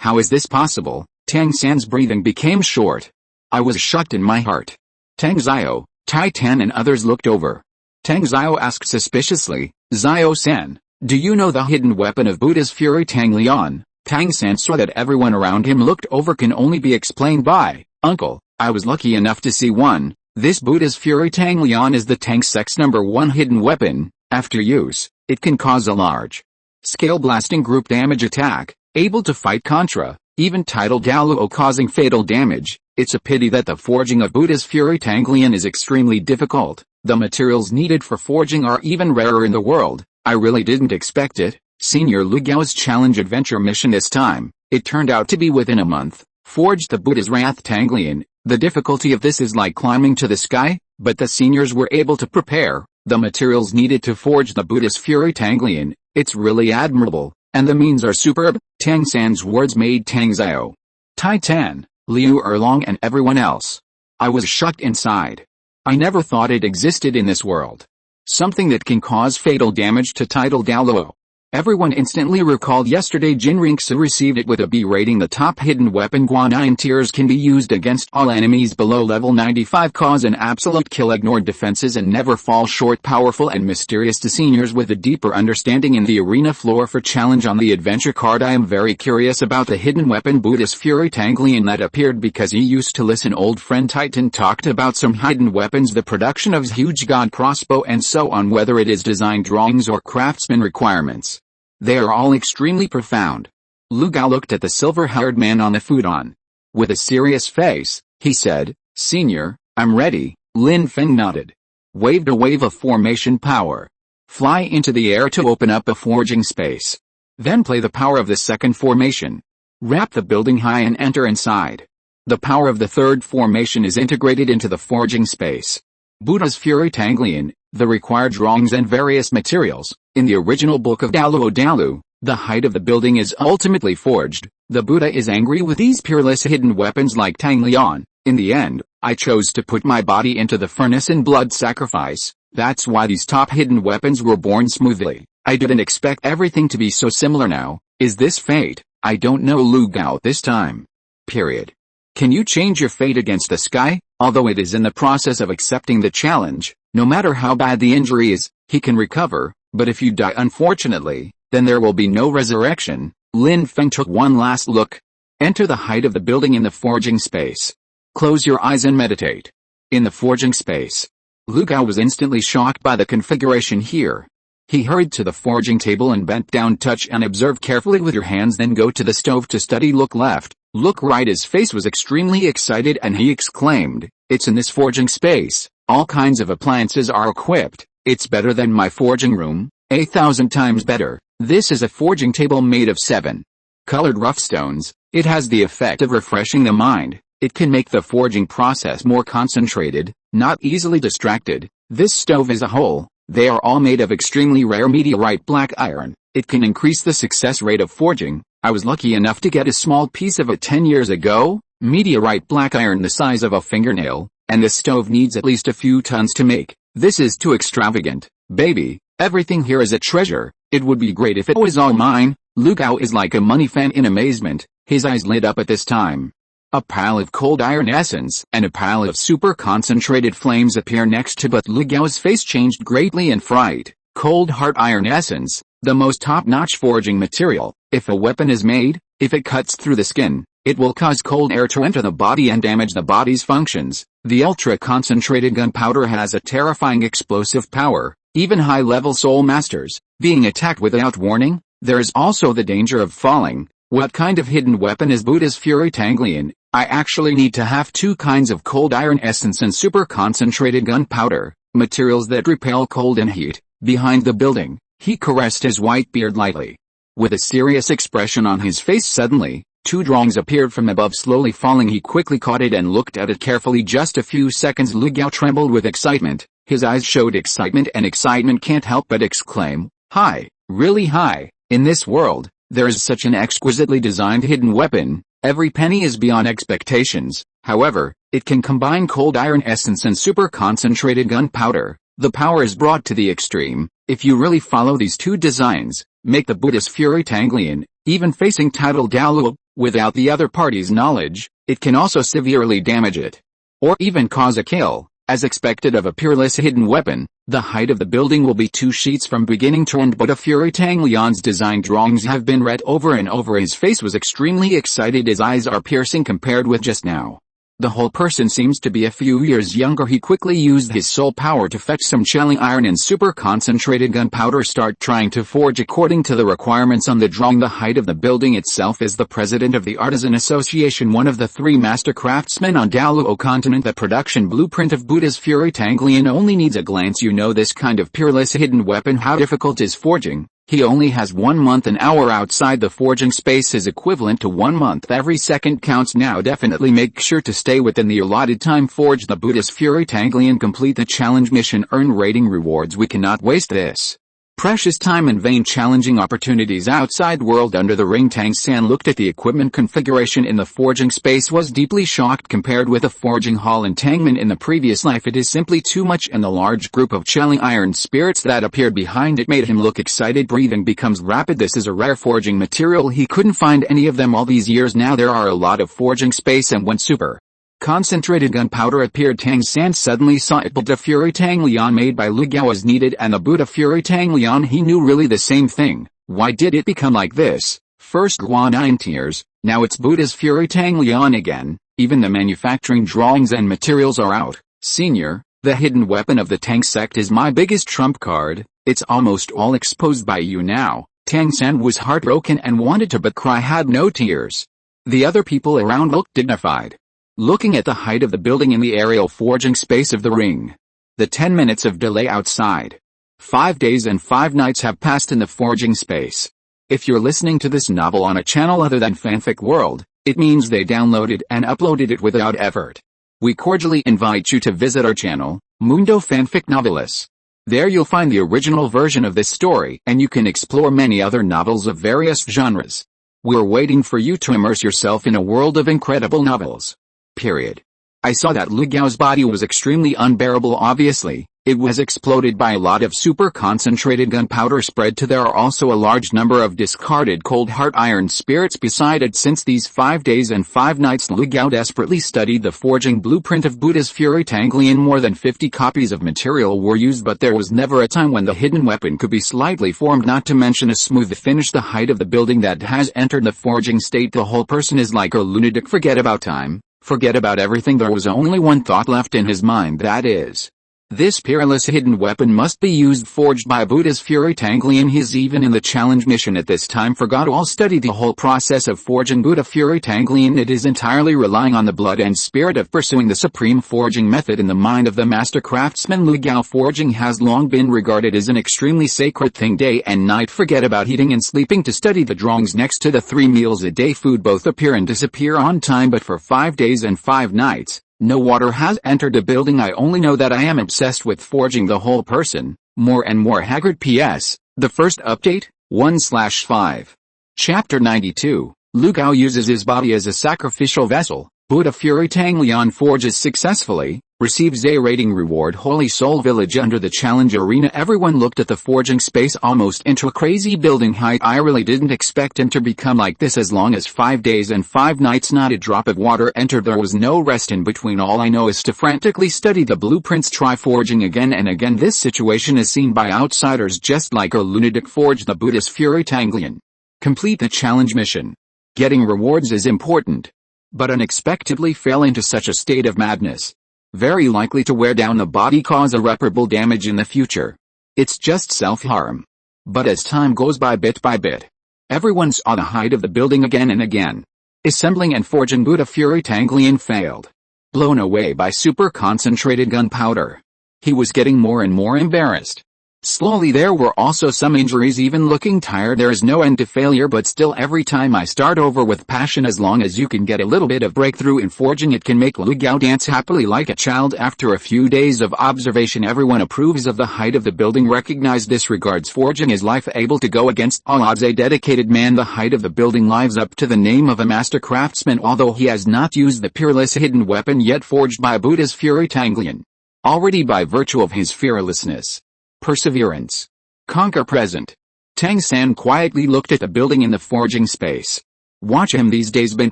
How is this possible? Tang San's breathing became short. I was shocked in my heart. Tang Xiao, Titan and others looked over. Tang Xiao asked suspiciously, Xiao-san, do you know the hidden weapon of Buddha's Fury Tang Lian? Tang San saw that everyone around him looked over. Can only be explained by, Uncle, I was lucky enough to see one. This Buddha's Fury Tang Lian is the Tang sect's #1 hidden weapon. After use, it can cause a large scale blasting group damage attack, able to fight contra, even titled Douluo, causing fatal damage. It's a pity that the forging of Buddha's Fury Tang Lian is extremely difficult. The materials needed for forging are even rarer in the world. I really didn't expect it. Senior Lu Gao's challenge adventure mission this time, it turned out to be within a month. Forged the Buddha's Wrath Tang Lian. The difficulty of this is like climbing to the sky, but the seniors were able to prepare the materials needed to forge the Buddha's Fury Tang Lian. It's really admirable, and the means are superb. Tang San's words made Tang Xiao, Titan, Liu Erlong and everyone else. I was shocked inside. I never thought it existed in this world. Something that can cause fatal damage to title Douluo. Everyone instantly recalled yesterday Jinring Su received it with a B rating. The top hidden weapon Guanyin Tears can be used against all enemies below level 95, cause an absolute kill, ignore defenses and never fall short. Powerful and mysterious to seniors with a deeper understanding. In the arena floor for challenge on the adventure card, I am very curious about the hidden weapon Buddha's Fury Tang Lian that appeared because he used to listen. Old friend Titan talked about some hidden weapons, the production of huge god crossbow and so on, whether it is design drawings or craftsman requirements. They are all extremely profound. Lu Gao looked at the silver-haired man on the futon. With a serious face, he said, Senior, I'm ready. Lin Feng nodded. Waved a wave of formation power. Fly into the air to open up a forging space. Then play the power of the second formation. Wrap the building high and enter inside. The power of the third formation is integrated into the forging space. Buddha's Fury Tang Lian, the required drawings and various materials. In the original book of Douluo, the height of the building is ultimately forged. The Buddha is angry with these peerless hidden weapons like Tang Lian. In the end, I chose to put my body into the furnace in blood sacrifice. That's why these top hidden weapons were born smoothly. I didn't expect everything to be so similar. Now, is this fate? I don't know Lu Gao this time. Period. Can you change your fate against the sky? Although it is in the process of accepting the challenge, no matter how bad the injury is, he can recover. But if you die unfortunately, then there will be no resurrection. Lin Feng took one last look. Enter the height of the building in the forging space. Close your eyes and meditate. In the forging space. Lu Gao was instantly shocked by the configuration here. He hurried to the forging table and bent down. Touch and observe carefully with your hands, then go to the stove to study. Look left, look right. His face was extremely excited and he exclaimed, "It's in this forging space. All kinds of appliances are equipped. It's better than my forging room, 1,000 times better. This is a forging table made of 7 colored rough stones. It has the effect of refreshing the mind. It can make the forging process more concentrated, not easily distracted. This stove is a whole. They are all made of extremely rare meteorite black iron. It can increase the success rate of forging. I was lucky enough to get a small piece of it 10 years ago. Meteorite black iron the size of a fingernail, and this stove needs at least a few tons to make. This is too extravagant, baby. Everything here is a treasure. It would be great if it was all mine." Lu Gao is like a money fan in amazement. His eyes lit up at this time. A pile of cold iron essence and a pile of super concentrated flames appear next to, but Lu Gao's face changed greatly in fright. Cold hard iron essence, the most top-notch forging material. If a weapon is made, if it cuts through the skin, it will cause cold air to enter the body and damage the body's functions. The ultra-concentrated gunpowder has a terrifying explosive power. Even high-level soul masters, being attacked without warning. There is also the danger of falling. What kind of hidden weapon is Buddha's Fury Tang Lian? I actually need to have 2 kinds of cold iron essence and super concentrated gunpowder, materials that repel cold and heat. Behind the building, he caressed his white beard lightly. With a serious expression on his face, suddenly, 2 drawings appeared from above, slowly falling. He quickly caught it and looked at it carefully. Just a few seconds. Lu Gao trembled with excitement. His eyes showed excitement, and excitement can't help but exclaim, "Hi, really hi, in this world, there is such an exquisitely designed hidden weapon. Every penny is beyond expectations." However, it can combine cold iron essence and super concentrated gunpowder. The power is brought to the extreme. If you really follow these 2 designs, make the Buddha's Fury Tang Lian, even facing title Douluo, without the other party's knowledge, it can also severely damage it. Or even cause a kill. As expected of a peerless hidden weapon, the height of the building will be 2 sheets from beginning to end. But a Fury Tang Lian's design drawings have been read over and over. His face was extremely excited. His eyes are piercing compared with just now. The whole person seems to be a few years younger. He quickly used his soul power to fetch some chelling iron and super concentrated gunpowder. Start trying to forge according to the requirements on the drawing. The height of the building itself is the president of the Artisan Association, one of the 3 master craftsmen on Douluo Continent. The production blueprint of Buddha's Fury Tang Lian only needs a glance. You know this kind of peerless hidden weapon. How difficult is forging? He only has 1 month. An hour outside the forging space is equivalent to 1 month. Every second counts now. Definitely make sure to stay within the allotted time. Forge the Buddha's Fury Tang Lian. Complete the challenge mission. Earn rating rewards. We cannot waste this precious time in vain. Challenging opportunities outside world. Under the ring, Tang San looked at the equipment configuration in the forging space, was deeply shocked. Compared with the forging hall in Tangmen in the previous life, it is simply too much, and the large group of chelling iron spirits that appeared behind it made him look excited. Breathing becomes rapid. This is a rare forging material. He couldn't find any of them all these years. Now there are a lot of forging space, and when super concentrated gunpowder appeared, Tang San suddenly saw it. But the Fury Tang Lian made by Lu Gao was needed, and the Buddha Fury Tang Lian, he knew really the same thing. Why did it become like this? First Gua 9 tiers, now it's Buddha's Fury Tang Lian again. Even the manufacturing drawings and materials are out. Senior, the hidden weapon of the Tang sect is my biggest trump card. It's almost all exposed by you now. Tang San was heartbroken and wanted to but cry, had no tears. The other people around looked dignified. Looking at the height of the building in the aerial forging space of the ring. The 10 minutes of delay outside. 5 days and 5 nights have passed in the forging space. If you're listening to this novel on a channel other than Fanfic World, it means they downloaded and uploaded it without effort. We cordially invite you to visit our channel, Mundo Fanfic Novelis. There you'll find the original version of this story, and you can explore many other novels of various genres. We're waiting for you to immerse yourself in a world of incredible novels. Period. I saw that Lu Gao's body was extremely unbearable. Obviously, It was exploded by a lot of super concentrated gunpowder spread to there are also a large number of discarded cold heart iron spirits beside it. Since these 5 days and 5 nights Lu Gao desperately studied the forging blueprint of Buddha's Fury Tang Lian. More than 50 copies of material were used, but there was never a time when the hidden weapon could be slightly formed, not to mention a smooth finish. The height of the building that has entered the forging state, the whole person is like a lunatic. Forget about time, forget about everything. There was only one thought left in his mind, that is, this peerless hidden weapon must be used, forged by Buddha's Fury Tang Lian. He's even in the challenge mission at this time forgot all study the whole process of forging Buddha Fury Tang Lian. It is entirely relying on the blood and spirit of pursuing the supreme forging method in the mind of the master craftsman Lu Gao. Forging has long been regarded as an extremely sacred thing. Day and night, forget about eating and sleeping to study the drawings. Next to the 3 meals a day, food both appear and disappear on time, but for 5 days and 5 nights, no water has entered the building. I only know that I am obsessed with forging the whole person, more and more haggard. PS, the first update, 1/5. Chapter 92, Lu Gao uses his body as a sacrificial vessel. Buddha Fury Tang Lian forges successfully, receives A rating reward. Holy Soul Village. Under the challenge arena, everyone looked at the forging space almost into a crazy building height. I really didn't expect him to become like this. As long as 5 days and 5 nights not a drop of water entered, there was no rest in between. All I know is to frantically study the blueprints, try forging again and again. This situation is seen by outsiders just like a lunatic. Forge the Buddha's Fury Tang Lian. Complete the challenge mission. Getting rewards is important, but unexpectedly fell into such a state of madness, very likely to wear down the body, cause irreparable damage in the future. It's just self-harm. But as time goes by, bit by bit, everyone saw the height of the building again and again. Assembling and forging Buddha Fury Tang Lian failed. Blown away by super concentrated gunpowder, he was getting more and more embarrassed. Slowly there were also some injuries, even looking tired. There is no end to failure, but still every time I start over with passion. As long as you can get a little bit of breakthrough in forging, it can make Lu Gao dance happily like a child. After a few days of observation, everyone approves of the height of the building. Recognize this, regards forging his life, able to go against all odds. A dedicated man. The height of the building lives up to the name of a master craftsman, although he has not used the peerless hidden weapon yet, forged by Buddha's Fury Tang Lian. Already by virtue of his fearlessness, perseverance, conquer present. Tang San quietly looked at the building in the forging space. Watch him these days, been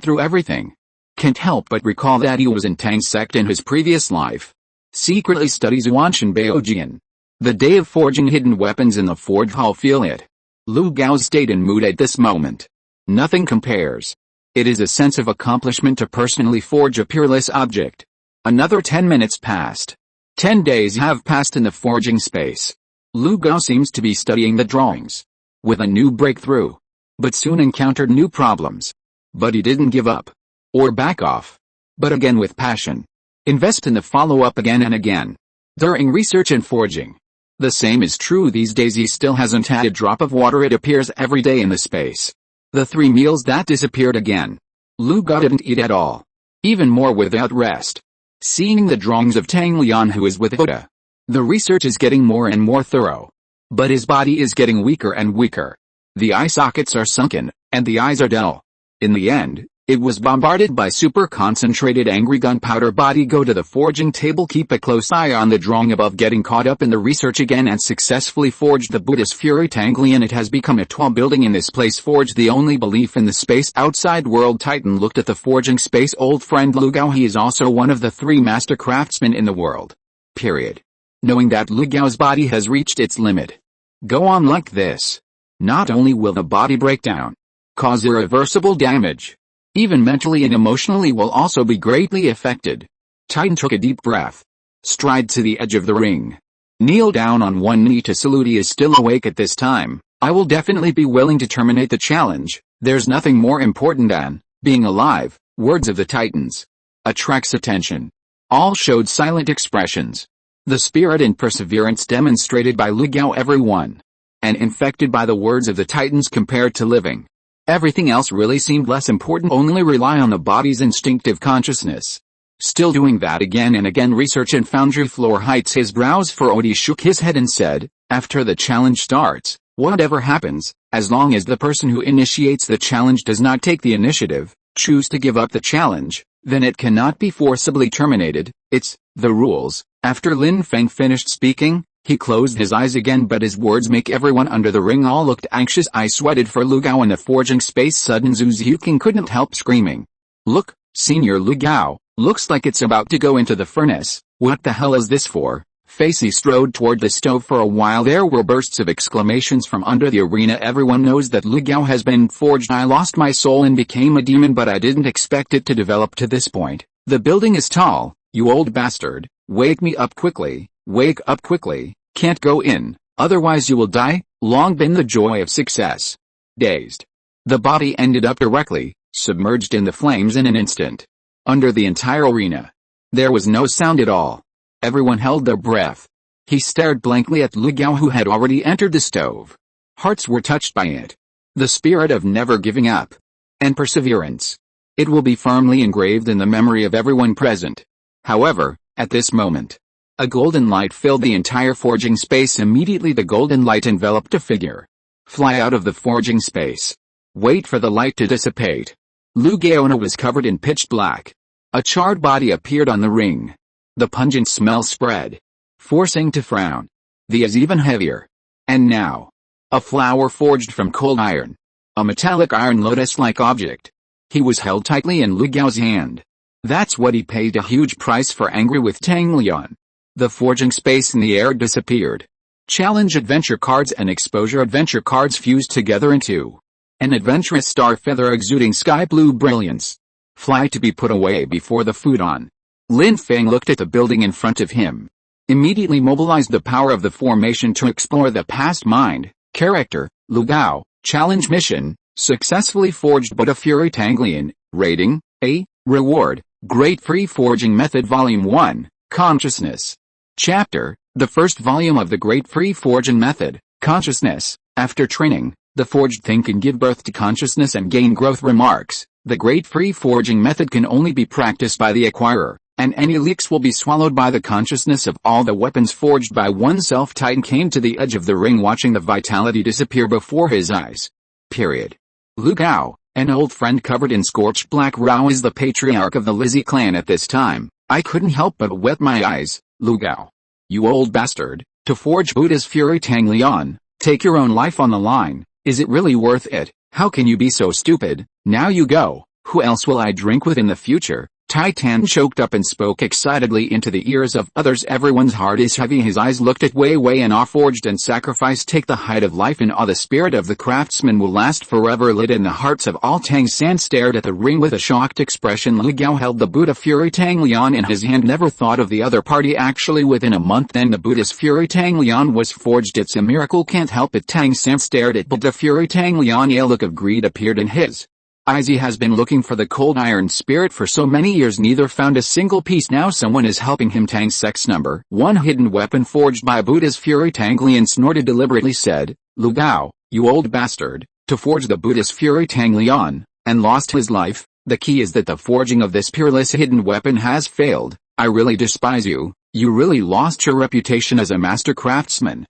through everything. Can't help but recall that he was in Tang's sect in his previous life. Secretly studies Wanshan Baojian. The day of forging hidden weapons in the forge hall. Feel it. Lu Gao's state and mood at this moment. Nothing compares. It is a sense of accomplishment to personally forge a peerless object. Another 10 minutes passed. 10 days have passed in the forging space. Lu Gao seems to be studying the drawings with a new breakthrough, but soon encountered new problems. But he didn't give up or back off, but again with passion, invest in the follow-up again and again. During research and forging, the same is true these days. He still hasn't had a drop of water. It appears every day in the space. The 3 meals that disappeared again. Lu Gao didn't eat at all, even more without rest. Seeing the drawings of Tang Lian, who is with Buddha, the research is getting more and more thorough. But his body is getting weaker and weaker. The eye sockets are sunken, and the eyes are dull. In the end, it was bombarded by super concentrated angry gunpowder. Body, go to the forging table, keep a close eye on the drawing above. Getting caught up in the research again and successfully forged the Buddha's Fury Tang Lian. It has become a tall building in this place. Forged the only belief in the space outside world. Titan looked at the forging space. Old friend Lu Gao, he is also one of the 3 master craftsmen in the world. Period. Knowing that Lu Gao's body has reached its limit. Go on like this, not only will the body break down, cause irreversible damage, even mentally and emotionally will also be greatly affected. Titan took a deep breath, stride to the edge of the ring, kneel down on one knee to salute. He is still awake at this time. I will definitely be willing to terminate the challenge. There's nothing more important than being alive. Words of the Titans attracts attention. All showed silent expressions. The spirit and perseverance demonstrated by Lu Gao, everyone, and infected by the words of the Titans compared to living. Everything else really seemed less important. Only rely on the body's instinctive consciousness. Still doing that again and again. Research and foundry floor heights. His brows furrowed. He shook his head and said, after the challenge starts, whatever happens, as long as the person who initiates the challenge does not take the initiative, choose to give up the challenge, then it cannot be forcibly terminated. It's the rules. After Lin Feng finished speaking, he closed his eyes again, but his words make everyone under the ring all looked anxious. I sweated for Lu Gao in the forging space. Sudden Zhu Ziuqing couldn't help screaming. Look, Senior Lu Gao, looks like it's about to go into the furnace. What the hell is this for? Facey strode toward the stove. For a while there were bursts of exclamations from under the arena. Everyone knows that Lu Gao has been forged. I lost my soul and became a demon, but I didn't expect it to develop to this point. The building is tall, you old bastard. Wake me up quickly. Wake up quickly. Can't go in, otherwise you will die. Long been the joy of success. Dazed. The body ended up directly submerged in the flames in an instant. Under the entire arena, there was no sound at all. Everyone held their breath. He stared blankly at Lu Gao, who had already entered the stove. Hearts were touched by it. The spirit of never giving up and perseverance. It will be firmly engraved in the memory of everyone present. However, at this moment, a golden light filled the entire forging space. Immediately the golden light enveloped a figure. Fly out of the forging space. Wait for the light to dissipate. Lu Gao was covered in pitch black. A charred body appeared on the ring. The pungent smell spread, forcing to frown. The is even heavier. And now, a flower forged from cold iron. A metallic iron lotus-like object. He was held tightly in Lu Gao's hand. That's what he paid a huge price for. Angry with Tang Lian, the forging space in the air disappeared. Challenge adventure cards and exposure adventure cards fused together into an adventurous star feather exuding sky blue brilliance. Fly to be put away before the food on. Lin Feng looked at the building in front of him. Immediately mobilized the power of the formation to explore the past. Mind, character, Lu Gao, challenge mission, successfully forged Buddha Fury Tang Lian, rating, A, reward, Great Free Forging Method Volume 1, Consciousness. Chapter, the first volume of the Great Free Forging Method, Consciousness. After training, the forged thing can give birth to consciousness and gain growth. Remarks, the Great Free Forging Method can only be practiced by the acquirer, and any leaks will be swallowed by the consciousness of all the weapons forged by oneself. Titan came to the edge of the ring, watching the vitality disappear before his eyes. Period. Lu Gao, an old friend covered in scorched black Rao, is the patriarch of the Lizzie clan at this time. I couldn't help but wet my eyes. Lu Gao, you old bastard, to forge Buddha's Fury Tang Lian, take your own life on the line. Is it really worth it? How can you be so stupid? Now you go. Who else will I drink with in the future? Titan choked up and spoke excitedly into the ears of others. Everyone's heart is heavy. His eyes looked at Wei Wei and forged and sacrifice take the height of life in awe. The spirit of the craftsman will last forever. Lit in the hearts of all. Tang San stared at the ring with a shocked expression. Lu Gao held the Buddha Fury Tang Lian in his hand. Never thought of the other party. Actually, within a month then the Buddha's Fury Tang Lian was forged. It's a miracle, can't help it. Tang San stared at Buddha Fury Tang Lian. A look of greed appeared in his eyes. He has been looking for the cold iron spirit for so many years, neither found a single piece. Now someone is helping him. Tang Sex number 1 hidden weapon forged by Buddha's Fury Tang Lian. Snorted deliberately, said, Lu Gao, you old bastard, to forge the Buddha's Fury Tang Lian, and lost his life. The key is that the forging of this peerless hidden weapon has failed. I really despise you. You really lost your reputation as a master craftsman.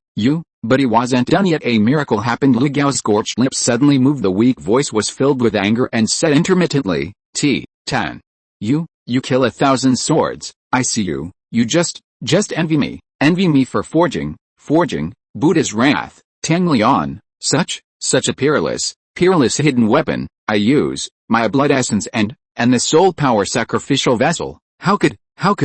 But he wasn't done yet. A miracle happened. Lu Gao's scorched lips suddenly moved. The weak voice was filled with anger and said intermittently, Tan. You kill 1,000 swords. I see you. You just envy me. Envy me for forging Buddha's wrath, Tang Lian, such a peerless hidden weapon. I use my blood essence and the soul power sacrificial vessel. How could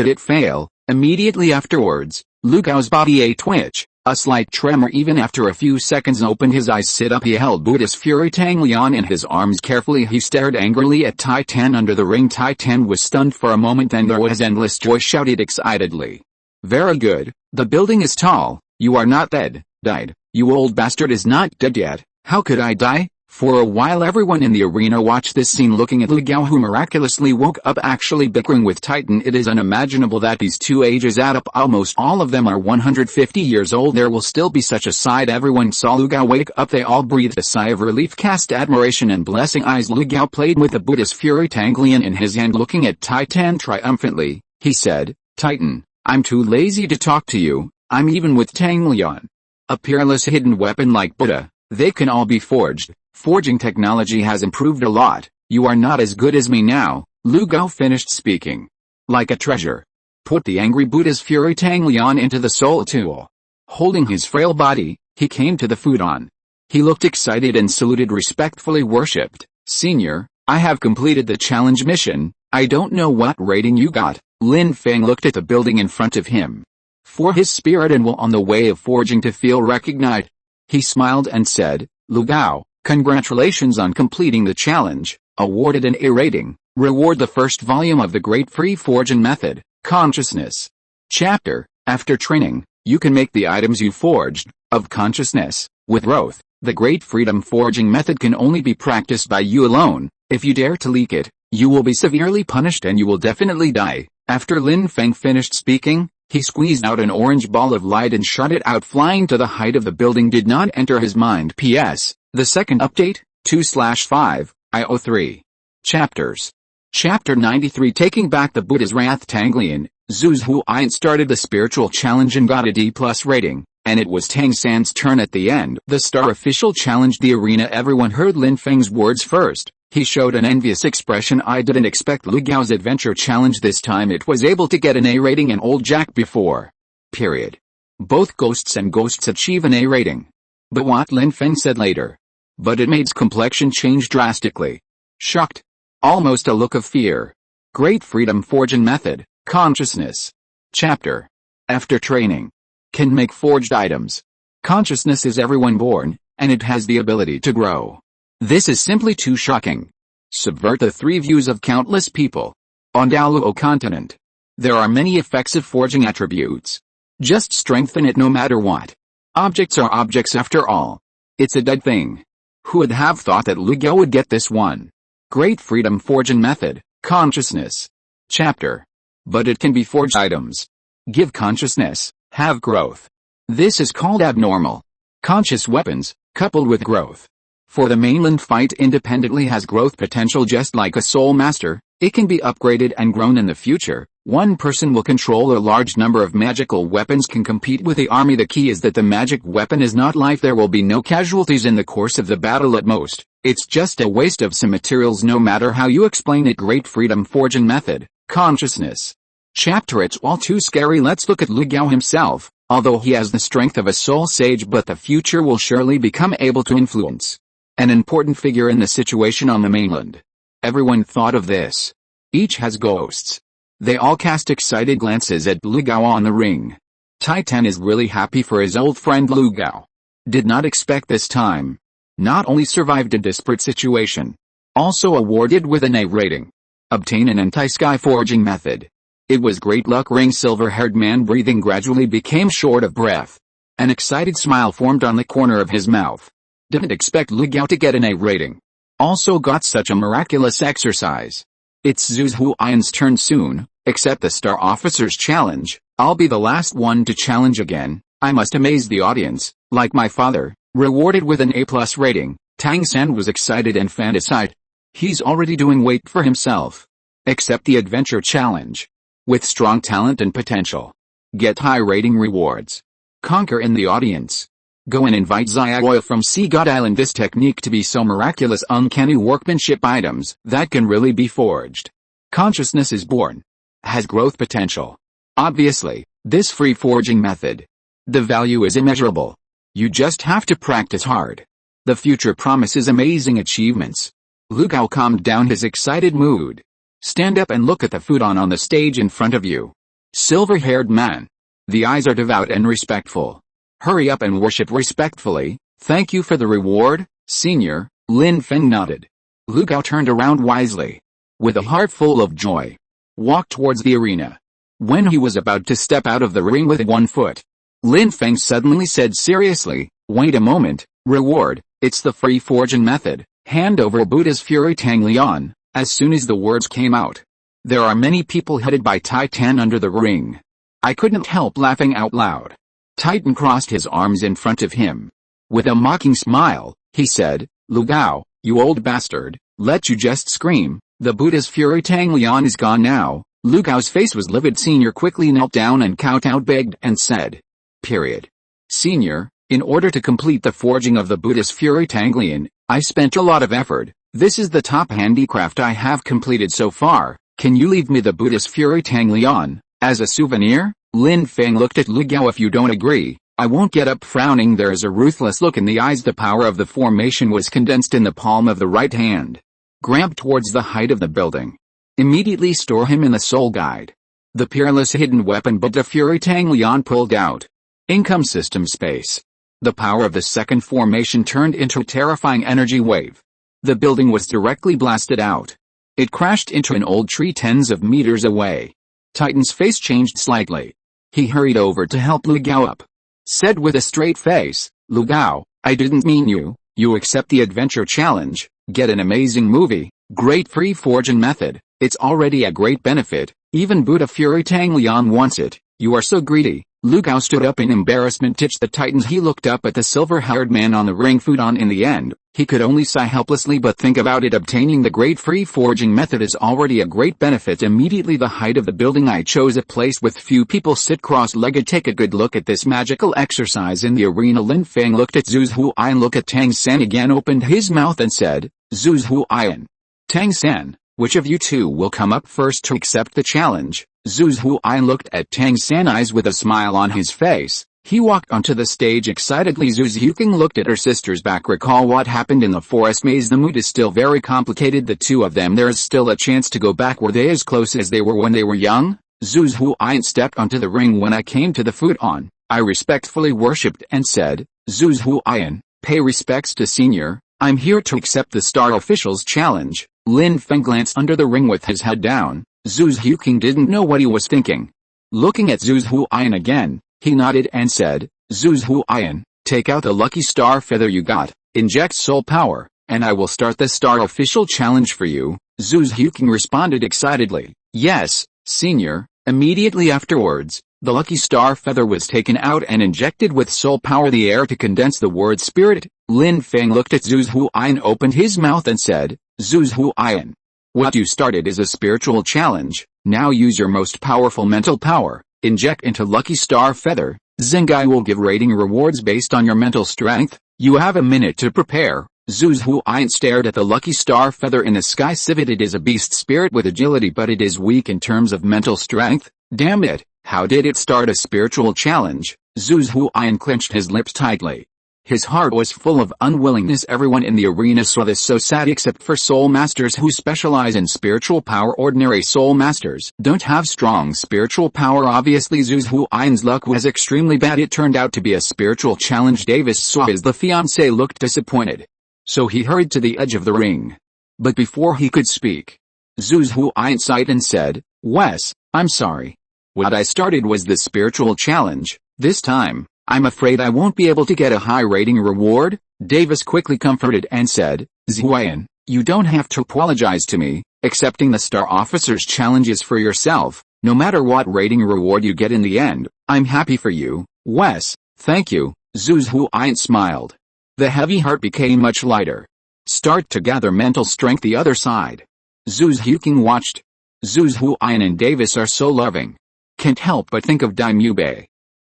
it fail? Immediately afterwards, Lu Gao's body a twitch. A slight tremor. Even after a few seconds opened his eyes. Sit up. He held Buddha's Fury Tang Lian in his arms carefully. He stared angrily at Titan under the ring. Titan was stunned for a moment, then there was endless joy. Shouted excitedly, very good. The building is tall. You are not died. You old bastard is not dead yet. How could I die? For a while everyone in the arena watched this scene, looking at Lu Gao, who miraculously woke up, actually bickering with Titan. It is unimaginable that these two ages add up. Almost all of them are 150 years old. There will still be such a sight. Everyone saw Lu Gao wake up. They all breathed a sigh of relief, cast admiration and blessing eyes. Lu Gao played with the Buddha's Fury Tang Lian in his hand, looking at Titan triumphantly. He said, Titan, I'm too lazy to talk to you. I'm even with Tang Lian. A peerless hidden weapon like Buddha, they can all be forged. Forging technology has improved a lot. You are not as good as me now. Lu Gao finished speaking. Like a treasure. Put the angry Buddha's fury Tang Lian into the soul tool. Holding his frail body, he came to the futon. He looked excited and saluted respectfully. Worshipped Senior, I have completed the challenge mission. I don't know what rating you got. Lin Feng looked at the building in front of him. For his spirit and will on the way of forging to feel recognized. He smiled and said, Lu Gao, congratulations on completing the challenge. Awarded an A rating. Reward the first volume of the Great Free Forging Method, Consciousness. Chapter, after training, you can make the items you forged, of consciousness, with growth. The Great Freedom Forging Method can only be practiced by you alone. If you dare to leak it, you will be severely punished and you will definitely die. After Lin Feng finished speaking, he squeezed out an orange ball of light and shot it out flying to the height of the building. Did not enter his mind. P.S. The second update, 2/5, IO3. Chapters. Chapter 93 Taking Back the Buddha's Wrath. Tang Lian, Zhu's Huayan started the spiritual challenge and got a D+ rating, and it was Tang San's turn at the end. The star official challenged the arena. Everyone heard Lin Feng's words first. He showed an envious expression. I didn't expect Lu Gao's adventure challenge this time. It was able to get an A rating and old Jack before. Period. Both ghosts and ghosts achieve an A rating. But what Lin Feng said later. But it made his complexion change drastically. Shocked. Almost a look of fear. Great Freedom Forging Method, Consciousness. Chapter. After training. Can make forged items. Consciousness is everyone born, and it has the ability to grow. This is simply too shocking. Subvert the three views of countless people. On Douluo Continent. There are many effects of forging attributes. Just strengthen it no matter what. Objects are objects after all. It's a dead thing. Who would have thought that Lu Gao would get this one? Great Freedom Forging Method, Consciousness. Chapter. But it can be forged items. Give consciousness, have growth. This is called abnormal. Conscious weapons, coupled with growth. For the mainland fight independently has growth potential just like a soul master. It can be upgraded and grown in the future. One person will control a large number of magical weapons, can compete with the army. The key is that the magic weapon is not life. There will be no casualties in the course of the battle at most. It's just a waste of some materials no matter how you explain it. Great Freedom Forging Method, Consciousness. Chapter. It's all too scary. Let's look at Lu Gao himself. Although he has the strength of a soul sage, but the future will surely become able to influence an important figure in the situation on the mainland. Everyone thought of this. Each has ghosts. They all cast excited glances at Lu Gao on the ring. Titan is really happy for his old friend Lu Gao. Did not expect this time. Not only survived a desperate situation, also awarded with an A rating. Obtain an anti-sky forging method. It was great luck. Ring. Silver-haired man breathing gradually became short of breath. An excited smile formed on the corner of his mouth. Didn't expect Lu Gao to get an A rating. Also got such a miraculous exercise. It's Zhu's Huayan's turn soon. Accept the Star Officer's challenge. I'll be the last one to challenge again. I must amaze the audience, like my father. Rewarded with an A+ rating, Tang San was excited and fantasized. He's already doing weight for himself. Accept the adventure challenge. With strong talent and potential. Get high rating rewards. Conquer in the audience. Go and invite Zia Oil from Sea God Island. This technique to be so miraculous, uncanny workmanship items that can really be forged. Consciousness is born. Has growth potential. Obviously, this free forging method. The value is immeasurable. You just have to practice hard. The future promises amazing achievements. Lu Gao calmed down his excited mood. Stand up and look at the futon on the stage in front of you. Silver-haired man. The eyes are devout and respectful. Hurry up and worship respectfully. Thank you for the reward, Senior. Lin Feng nodded. Lu Gao turned around wisely. With a heart full of joy. Walked towards the arena. When he was about to step out of the ring with one foot, Lin Feng suddenly said seriously, wait a moment, reward, it's the free forging method, hand over Buddha's fury Tang Lian. As soon as the words came out, there are many people headed by Titan under the ring. I couldn't help laughing out loud. Titan crossed his arms in front of him. With a mocking smile, he said, Lu Gao, you old bastard, let you just scream, the Buddha's fury Tang Lian is gone now. Lu Gao's face was livid. Senior quickly knelt down and kowtowed, begged and said, period. Senior, in order to complete the forging of the Buddha's fury Tang Lian, I spent a lot of effort. This is the top handicraft I have completed so far. Can you leave me the Buddhist Fury Tang Lian as a souvenir? Lin Feng looked at Liu Gao. If you don't agree, I won't get up. Frowning, there is a ruthless look in the eyes. The power of the formation was condensed in the palm of the right hand. Grab towards the height of the building. Immediately store him in the soul guide. The peerless hidden weapon Buddha Fury Tang Lian pulled out. Income system space. The power of the second formation turned into a terrifying energy wave. The building was directly blasted out. It crashed into an old tree tens of meters away. Titan's face changed slightly. He hurried over to help Liu Gao up. Said with a straight face, Liu Gao, I didn't mean you. You accept the adventure challenge, get an amazing movie, great free fortune method. It's already a great benefit. Even Buddha Fury Tang Lian wants it. You are so greedy. Liu Gao stood up in embarrassment. Ditched the Titans. He looked up at the silver-haired man on the ring. Fudan. In the end, he could only sigh helplessly. But think about it, obtaining the great free forging method is already a great benefit. Immediately the height of the building. I chose a place with few people. Sit cross-legged. Take a good look at this magical exercise in the arena. Lin Feng looked at Zhu Huayan. Look at Tang San again. Opened his mouth and said, Zhu Huayan. Tang San, which of you two will come up first to accept the challenge? Zhu Huayan looked at Tang San, eyes with a smile on his face. He walked onto the stage excitedly. Zhu Huqing looked at her sister's back. Recall what happened in the forest maze. The mood is still very complicated. The two of them, there is still a chance to go back. Were they as close as they were when they were young? Zhu Huayan stepped onto the ring. When I came to the futon, I respectfully worshipped and said, Zhu Huayan, pay respects to senior. I'm here to accept the Star Officials Challenge. Lin Feng glanced under the ring with his head down. Zhu Huqing didn't know what he was thinking. Looking at Zhu Huayan again, he nodded and said, Zhu Huayan, take out the lucky star feather you got, inject soul power, and I will start the Star Official Challenge for you. Zhu Huqing responded excitedly, yes, senior. Immediately afterwards, the lucky star feather was taken out and injected with soul power, the air to condense the word spirit. Lin Feng looked at Zhu Huayan, opened his mouth and said, Zhu Huayan, what you started is a spiritual challenge. Now use your most powerful mental power. Inject into lucky star feather. Zengai will give rating rewards based on your mental strength. You have a minute to prepare. Zhu Huayan stared at the lucky star feather in the sky. Civet, it is a beast spirit with agility, but it is weak in terms of mental strength. Damn it, how did it start a spiritual challenge? Zhu Huayan clenched his lips tightly. His heart was full of unwillingness. Everyone in the arena saw this so sad except for soul masters who specialize in spiritual power. Ordinary soul masters don't have strong spiritual power. Obviously Zhu Huayan's luck was extremely bad. It turned out to be a spiritual challenge. Davis saw as the fiancé looked disappointed. So he hurried to the edge of the ring. But before he could speak, Zhu Huayan sighed and said, Wes, I'm sorry. What I started was the spiritual challenge. This time, I'm afraid I won't be able to get a high rating reward. Davis quickly comforted and said, Huayan, you don't have to apologize to me. Accepting the Star Officers Challenge is for yourself. No matter what rating reward you get in the end, I'm happy for you. Wes, thank you. Zhu Huayan smiled. The heavy heart became much lighter. Start to gather mental strength. The other side. Zhu Huqing watched. Zhu Huayan and Davis are so loving. Can't help but think of Daimyo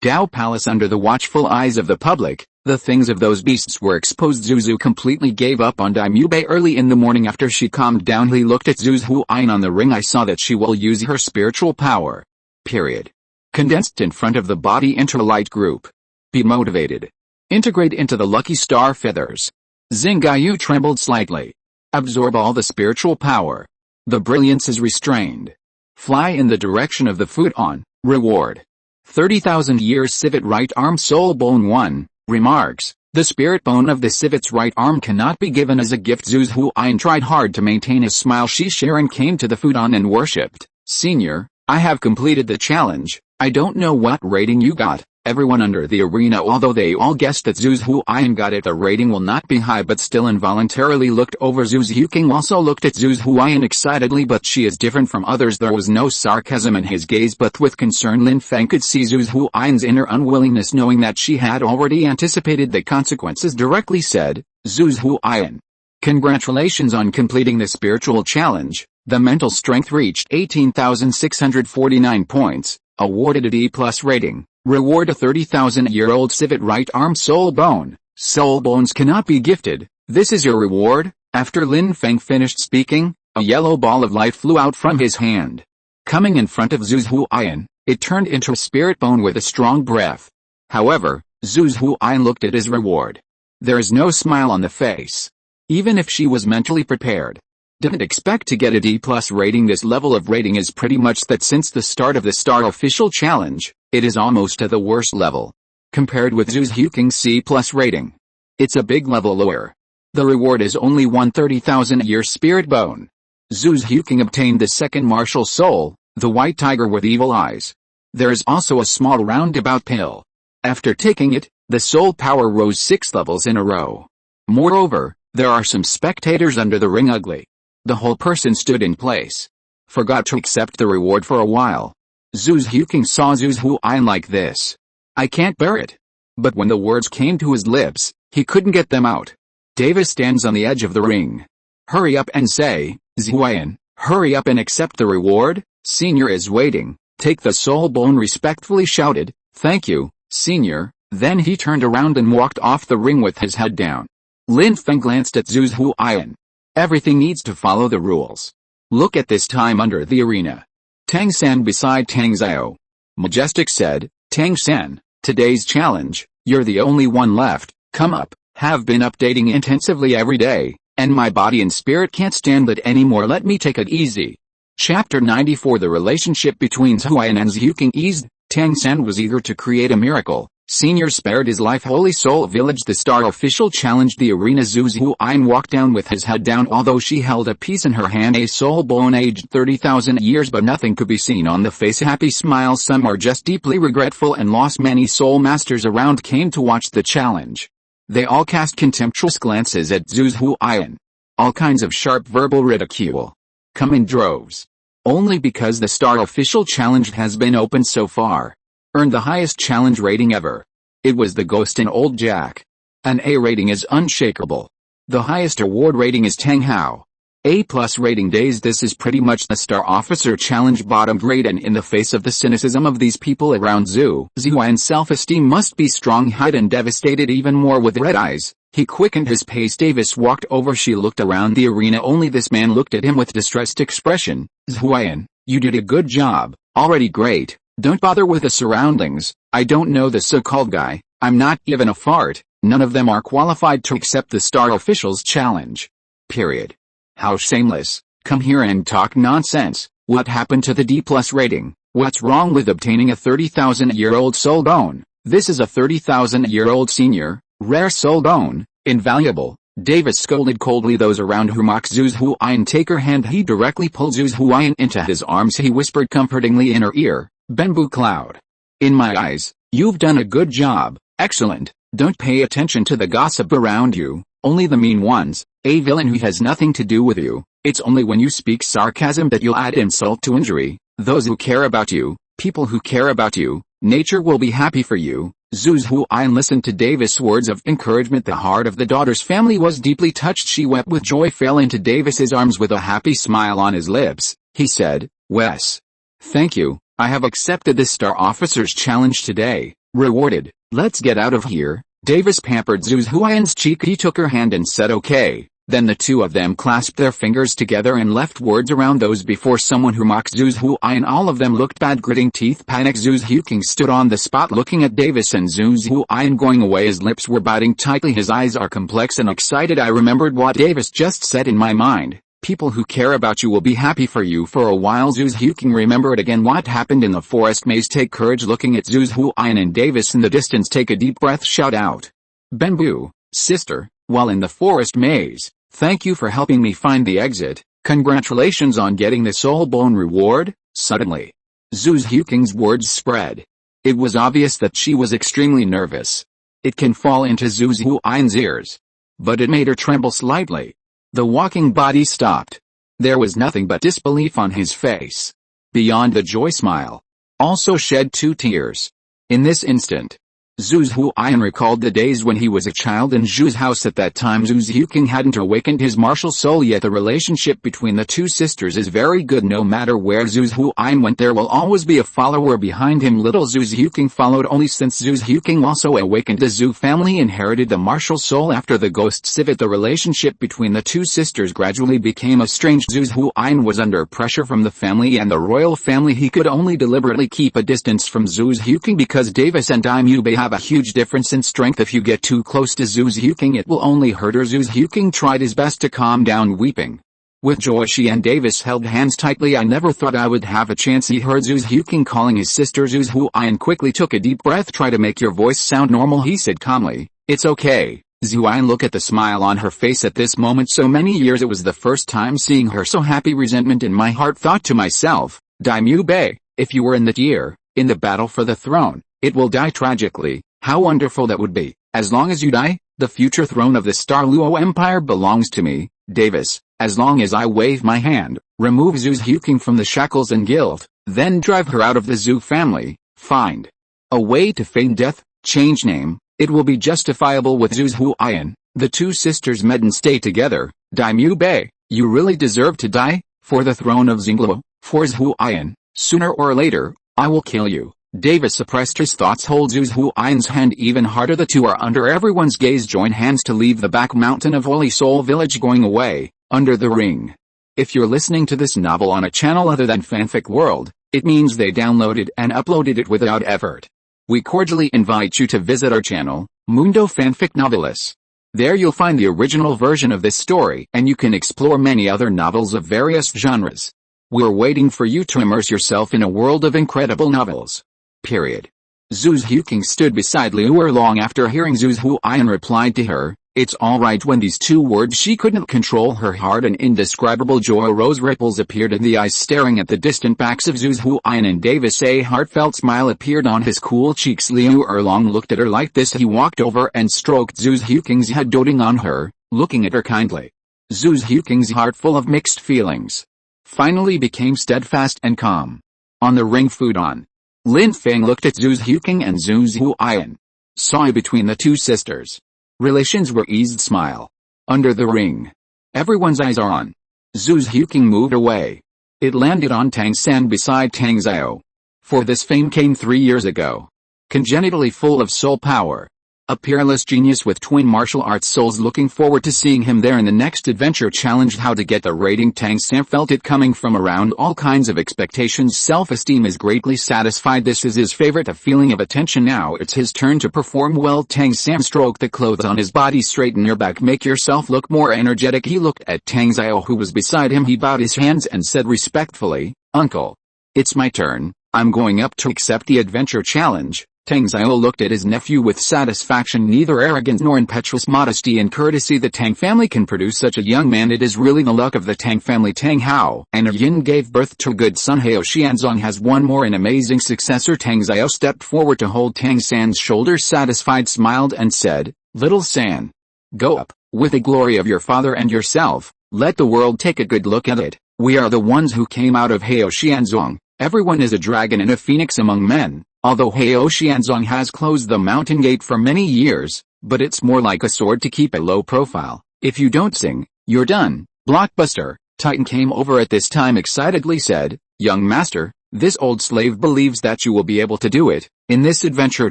Dao Palace under the watchful eyes of the public. The things of those beasts were exposed. Zuzu completely gave up on Daimyo early in the morning. After she calmed down, he looked at Zhu Huayan on the ring. I saw that she will use her spiritual power. Period. Condensed in front of the body. Enter light group. Be motivated. Integrate into the lucky star feathers. Zengayu trembled slightly. Absorb all the spiritual power. The brilliance is restrained. Fly in the direction of the futon. Reward. 30,000 years. Civet right arm soul bone 1. Remarks. The spirit bone of the civet's right arm cannot be given as a gift. Zhu Huayan tried hard to maintain a smile. Sharon came to the futon and worshipped. Senior, I have completed the challenge. I don't know what rating you got. Everyone under the arena, although they all guessed that Zhu Huayan got it, the rating will not be high, but still involuntarily looked over. Zhu Huqing also looked at Zhu Huayan excitedly, but she is different from others. There was no sarcasm in his gaze, but with concern. Lin Feng could see Zhu Huayan's inner unwillingness, knowing that she had already anticipated the consequences. Directly said, Zhu Huayan, congratulations on completing the spiritual challenge. The mental strength reached 18,649 points, awarded a D+ rating. Reward a 30,000-year-old civet right arm soul bone. Soul bones cannot be gifted. This is your reward. After Lin Feng finished speaking, a yellow ball of light flew out from his hand. Coming in front of Zhu Huayan, it turned into a spirit bone with a strong breath. However, Zhu Huayan looked at his reward. There is no smile on the face. Even if she was mentally prepared. Didn't expect to get a D+ rating. This level of rating is pretty much that since the start of the Star Official Challenge, it is almost at the worst level. Compared with Zhu Huking's C+ rating. It's a big level lower. The reward is only 130,000-year spirit bone. Zhu Huking obtained the second martial soul, the white tiger with evil eyes. There is also a small roundabout pill. After taking it, the soul power rose 6 levels in a row. Moreover, there are some spectators under the ring ugly. The whole person stood in place. Forgot to accept the reward for a while. Zhu Huking saw Zhu Huayan like this. I can't bear it. But when the words came to his lips, he couldn't get them out. Davis stands on the edge of the ring. Hurry up and say, Huayan, hurry up and accept the reward, Senior is waiting. Take the soul bone, respectfully shouted. Thank you, Senior. Then he turned around and walked off the ring with his head down. Lin Feng glanced at Zhu Huayan. Everything needs to follow the rules. Look at this time under the arena. Tang San beside Tang Xiao. Majestic said, Tang San, today's challenge, you're the only one left, come up, have been updating intensively every day, and my body and spirit can't stand it anymore, let me take it easy. Chapter 94. The relationship between Huayan and Zhuking eased. Tang San was eager to create a miracle. Senior spared his life. Holy Soul Village. The Star Official challenged the arena. Zhu Huayan walked down with his head down, although she held a piece in her hand, a soul bone aged 30,000 years, but nothing could be seen on the face. Happy smiles. Some are just deeply regretful and lost. Many soul masters around came to watch the challenge. They all cast contemptuous glances at Zhu Huayan. All kinds of sharp verbal ridicule. Come in droves. Only because the Star Official Challenge has been open so far. Earned the highest challenge rating ever. It was the Ghost in Old Jack. An A rating is unshakable. The highest award rating is Tang Hao. A+ rating days. This is pretty much the Star Officer Challenge bottom grade, and in the face of the cynicism of these people around Zhu Huayan's self-esteem must be strong-eyed and devastated even more. With red eyes, he quickened his pace. Davis walked over. She looked around the arena. Only this man looked at him with distressed expression. Huayan, you did a good job, already great. Don't bother with the surroundings. I don't know the so-called guy. I'm not even a fart. None of them are qualified to accept the Star Officials Challenge. Period. How shameless. Come here and talk nonsense. What happened to the D+ rating? What's wrong with obtaining a 30,000-year-old soul bone? This is a 30,000-year-old senior, rare soul bone, invaluable. Davis scolded coldly those around who mocked Zhu Huayan. Take her hand. He directly pulled Zhu Huayan into his arms. He whispered comfortingly in her ear, Bamboo Cloud. In my eyes, you've done a good job, excellent. Don't pay attention to the gossip around you, only the mean ones, a villain who has nothing to do with you. It's only when you speak sarcasm that you'll add insult to injury. Those who care about you, people who care about you, nature will be happy for you. Zhu Huayan listened to Davis' words of encouragement. The heart of the daughter's family was deeply touched. She wept with joy, fell into Davis's arms with a happy smile on his lips. He said, Wes. Thank you, I have accepted the Star Officers Challenge today. Rewarded. Let's get out of here. Davis pampered Zhu Huayan's cheek. He took her hand and said okay. Then the two of them clasped their fingers together and left words around those before someone who mocked Zhu Huayan. All of them looked bad, gritting teeth. Panic. Zhu Huking stood on the spot looking at Davis and Zhu Huayan going away. His lips were biting tightly. His eyes are complex and excited. I remembered what Davis just said in my mind. People who care about you will be happy for you for a while. Zhu Huking remembered again what happened in the forest maze. Take courage. Looking at Zhu Huayan and Davis in the distance, take a deep breath. Shout out. Bamboo, sister, while in the forest maze. Thank you for helping me find the exit. Congratulations on getting the soul bone reward. Suddenly, Zhu Huking's words spread. It was obvious that she was extremely nervous. It can fall into Zhu Huayan's ears. But it made her tremble slightly. The walking body stopped. There was nothing but disbelief on his face. Beyond the joy, smile also shed 2 tears. In this instant, Zhu Huaiyan recalled the days when he was a child in Zhu's house. At that time Zhu Xiuqing hadn't awakened his martial soul yet. The relationship between the two sisters is very good. No matter where Zhu Huaiyan went, there will always be a follower behind him. Little Zhu Xiuqing followed only since Zhu Xiuqing also awakened. The Zhu family inherited the martial soul after the ghost civet. The relationship between the two sisters gradually became estranged. Zhu Huaiyan was under pressure from the family and the royal family. He could only deliberately keep a distance from Zhu Xiuqing because Davis and Liu Bei have a huge difference in strength. If you get too close to Zhu Xiuqing, it will only hurt her. Zhu Xiuqing tried his best to calm down, weeping. With joy, she and Davis held hands tightly. I never thought I would have a chance. He heard Zhu Xiuqing calling his sister. Zhu Huaiyan quickly took a deep breath. Try to make your voice sound normal, he said calmly. It's okay. Zhu Huaiyan looked at the smile on her face at this moment. So many years, it was the first time seeing her so happy. Resentment in my heart, thought to myself. Liu Bei, if you were in the battle for the throne, it will die tragically. How wonderful that would be. As long as you die, the future throne of the Star Luo Empire belongs to me. Davis, as long as I wave my hand, remove Zhu Xiuqing from the shackles and guilt, then drive her out of the Zhu family, find a way to feign death, change name, it will be justifiable with Zhu Huaiyan. The two sisters met and stayed together. Liu Bei, you really deserve to die, for the throne of Xingluo, for Zhu Huaiyan, sooner or later, I will kill you. Davis suppressed his thoughts. Hold Zhu Huaiyan's hand even harder. The two are under everyone's gaze. Join hands to leave the back mountain of Holy Soul Village. Going away, under the ring. If you're listening to this novel on a channel other than Fanfic World, it means they downloaded and uploaded it without effort. We cordially invite you to visit our channel, Mundo Fanfic Novelis. There you'll find the original version of this story, and you can explore many other novels of various genres. We're waiting for you to immerse yourself in a world of incredible novels. Period. Zhu Xiuqing stood beside Liu long after hearing Zhu Huaiyan replied to her, it's alright. When these two words, she couldn't control her heart. An indescribable joy arose. Ripples appeared in the eyes staring at the distant backs of Zhu Huaiyan and Davis. A heartfelt smile appeared on his cool cheeks. Liu Erlong looked at her like this. He walked over and stroked Zhu Xiuqing's head, doting on her, looking at her kindly. Zhu Xiuqing's heart, full of mixed feelings, finally became steadfast and calm. On the ring futon, Lin Feng looked at Zhu Xiuqing and Zhu Huaiyan. Saw between the two sisters. Relations were eased. Smile. Under the ring. Everyone's eyes are on. Zhu Xiuqing moved away. It landed on Tang San beside Tang Xiao. For this fame came 3 years ago. Congenitally full of soul power. A peerless genius with twin martial arts souls. Looking forward to seeing him there in the next adventure. Challenged how to get the rating. Tang San felt it coming from around all kinds of expectations. Self-esteem is greatly satisfied. This is his favorite, a feeling of attention. Now it's his turn to perform well. Tang San stroked the clothes on his body. Straighten your back, make yourself look more energetic. He looked at Tang Xiao, who was beside him. He bowed his hands and said respectfully, Uncle, it's my turn. I'm going up to accept the adventure challenge. Tang Xiao looked at his nephew with satisfaction. Neither arrogance nor impetuous modesty and courtesy. The Tang family can produce such a young man. It is really the luck of the Tang family. Tang Hao and Yin gave birth to a good son. Hao Xianzong has one more, an amazing successor. Tang Xiao stepped forward to hold Tang San's shoulders, satisfied, smiled and said, Little San, go up, with the glory of your father and yourself. Let the world take a good look at it. We are the ones who came out of Hao Xianzong. Everyone is a dragon and a phoenix among men. Although Hao Xianzong has closed the mountain gate for many years, but it's more like a sword to keep a low profile. If you don't sing, you're done. Blockbuster. Titan came over at this time, excitedly said, Young master, this old slave believes that you will be able to do it, in this adventure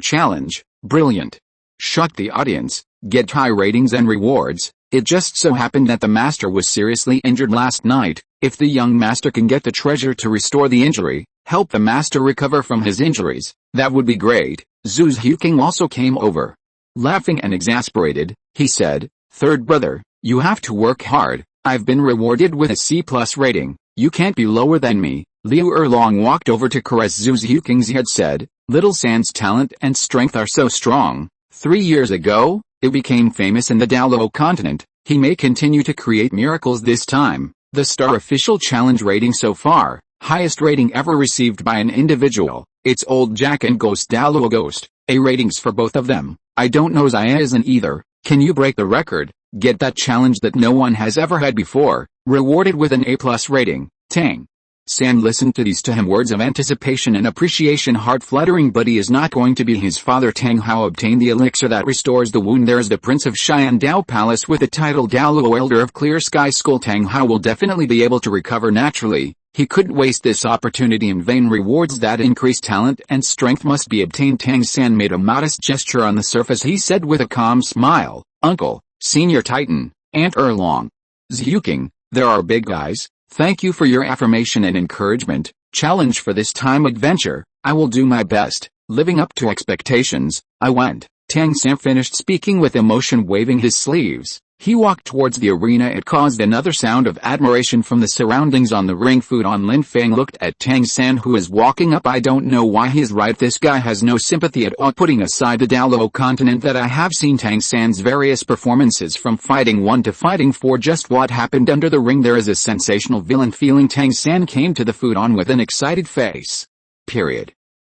challenge. Brilliant. Shocked the audience, get high ratings and rewards. It just so happened that the master was seriously injured last night. If the young master can get the treasure to restore the injury, help the master recover from his injuries, that would be great. Zhu Xiuqing also came over. Laughing and exasperated, he said, Third brother, you have to work hard. I've been rewarded with a C+ rating. You can't be lower than me. Liu Erlong walked over to caress Zhu Xiuqing's head, said, Little San's talent and strength are so strong. 3 years ago, it became famous in the Douluo Continent. He may continue to create miracles this time. The Star official challenge rating so far, highest rating ever received by an individual. It's Old Jack and Ghost Douluo Ghost. A ratings for both of them. I don't know, Xia isn't either. Can you break the record? Get that challenge that no one has ever had before. Rewarded with an A+ rating. Tang San listened to these to him words of anticipation and appreciation, heart-fluttering, but he is not going to be his father. Tang Hao obtained the elixir that restores the wound. There is the Prince of Xian Dao Palace with the title Douluo Elder of Clear Sky School. Tang Hao will definitely be able to recover naturally. He couldn't waste this opportunity in vain. Rewards that increase talent and strength must be obtained. Tang San made a modest gesture on the surface. He said with a calm smile, "Uncle, Senior Titan, Aunt Erlong, Zhuking, there are big guys. Thank you for your affirmation and encouragement. Challenge for this time adventure. I will do my best, living up to expectations. I went." Tang San finished speaking with emotion, waving his sleeves. He walked towards the arena. It caused another sound of admiration from the surroundings. On the ring, Fu Don Lin Feng looked at Tang San, who is walking up. "I don't know why he's right. This guy has no sympathy at all." Putting aside the Douluo Continent that I have seen Tang San's various performances from Fighting 1 to Fighting 4, just what happened under the ring, there is a sensational villain feeling. Tang San came to the Fu Don with an excited face.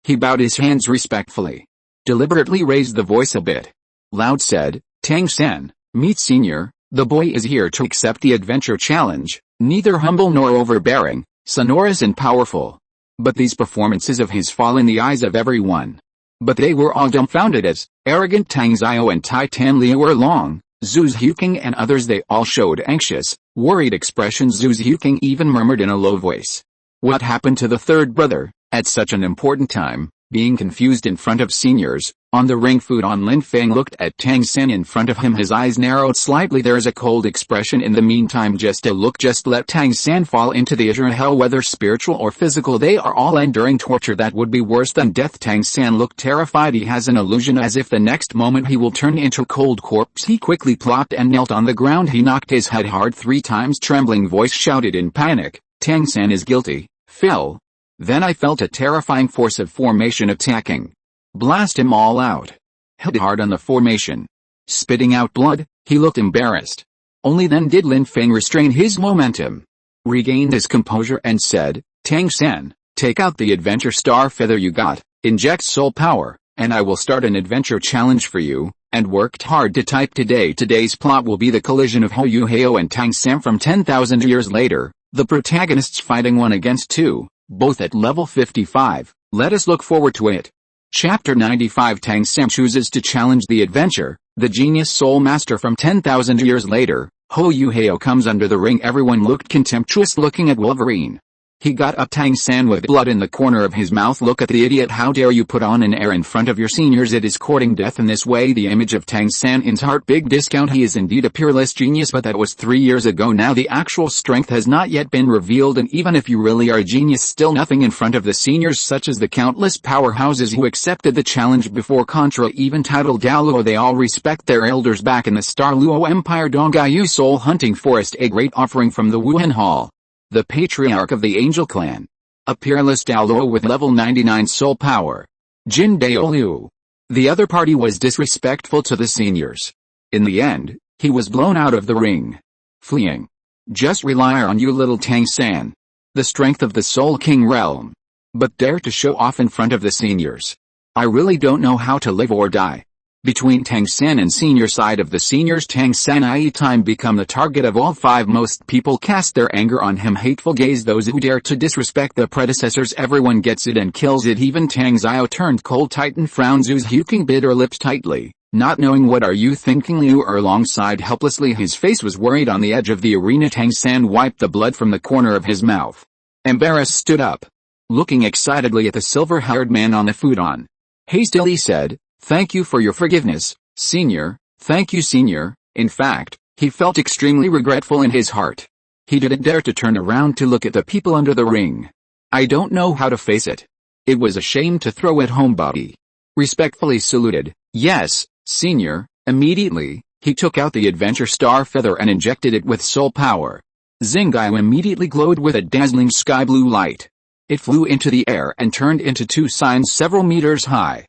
He bowed his hands respectfully. Deliberately raised the voice a bit. Loud said, "Tang San, meet Senior. The boy is here to accept the adventure challenge, neither humble nor overbearing, sonorous and powerful." But these performances of his fall in the eyes of everyone. But they were all dumbfounded as arrogant Tang Xiao and Tai Tan Liu Erlong, Zhu Zhuking and others. They all showed anxious, worried expressions. Zhu Zhuking even murmured in a low voice, "What happened to the third brother?" At such an important time, being confused in front of seniors. On the ring, Fu Don Lin Feng looked at Tang San in front of him. His eyes narrowed slightly. There is a cold expression. In the meantime, just a look. Just let Tang San fall into the eternal hell, whether spiritual or physical. They are all enduring torture that would be worse than death. Tang San looked terrified. He has an illusion as if the next moment he will turn into a cold corpse. He quickly plopped and knelt on the ground. He knocked his head hard 3 times. Trembling voice shouted in panic, "Tang San is guilty." Fell. Then I felt a terrifying force of formation attacking. Blast him all out. Hit hard on the formation. Spitting out blood, he looked embarrassed. Only then did Lin Feng restrain his momentum. Regained his composure and said, "Tang San, take out the adventure star feather you got, inject soul power, and I will start an adventure challenge for you." And worked hard to type today. Today's plot will be the collision of Hou Yuhao and Tang San from 10,000 years later, the protagonists fighting 1 against 2. Both at level 55, let us look forward to it. Chapter 95. Tang San chooses to challenge the adventure. The genius soul master from 10,000 years later, Hou Yuhao, comes under the ring. Everyone looked contemptuous, looking at Wolverine. He got up. Tang San with blood in the corner of his mouth. "Look at the idiot. How dare you put on an air in front of your seniors? It is courting death in this way." The image of Tang San in his heart. Big discount. He is indeed a peerless genius, but that was 3 years ago. Now the actual strength has not yet been revealed, and even if you really are a genius, still nothing in front of the seniors, such as the countless powerhouses who accepted the challenge before. Contra, even titled Douluo, they all respect their elders. Back in the Star Luo Empire, Dongaiyu Soul Hunting Forest, a great offering from the Wuhan Hall. The patriarch of the Angel Clan. A peerless Douluo with level 99 soul power. Jin Daoliu. The other party was disrespectful to the seniors. In the end, he was blown out of the ring. Fleeing. Just rely on you, little Tang San. The strength of the Soul King realm. But dare to show off in front of the seniors. I really don't know how to live or die. Between Tang San and senior side of the seniors, Tang San I time become the target of all 5. Most people cast their anger on him. Hateful gaze. Those who dare to disrespect the predecessors. Everyone gets it and kills it. Even Tang Xiao turned cold. Titan frowned. Zhu Zhuking bit her lips tightly, not knowing what are you thinking. Liu Erlong sighed helplessly. His face was worried. On the edge of the arena, Tang San wiped the blood from the corner of his mouth. Embarrassed, stood up, looking excitedly at the silver-haired man on the futon. Hastily said, "Thank you for your forgiveness, Senior." "Thank you, Senior." In fact, he felt extremely regretful in his heart. He didn't dare to turn around to look at the people under the ring. "I don't know how to face it. It was a shame to throw it home." Bobby respectfully saluted. "Yes, Senior." Immediately, he took out the adventure star feather and injected it with soul power. Xingqiu immediately glowed with a dazzling sky blue light. It flew into the air and turned into 2 signs several meters high.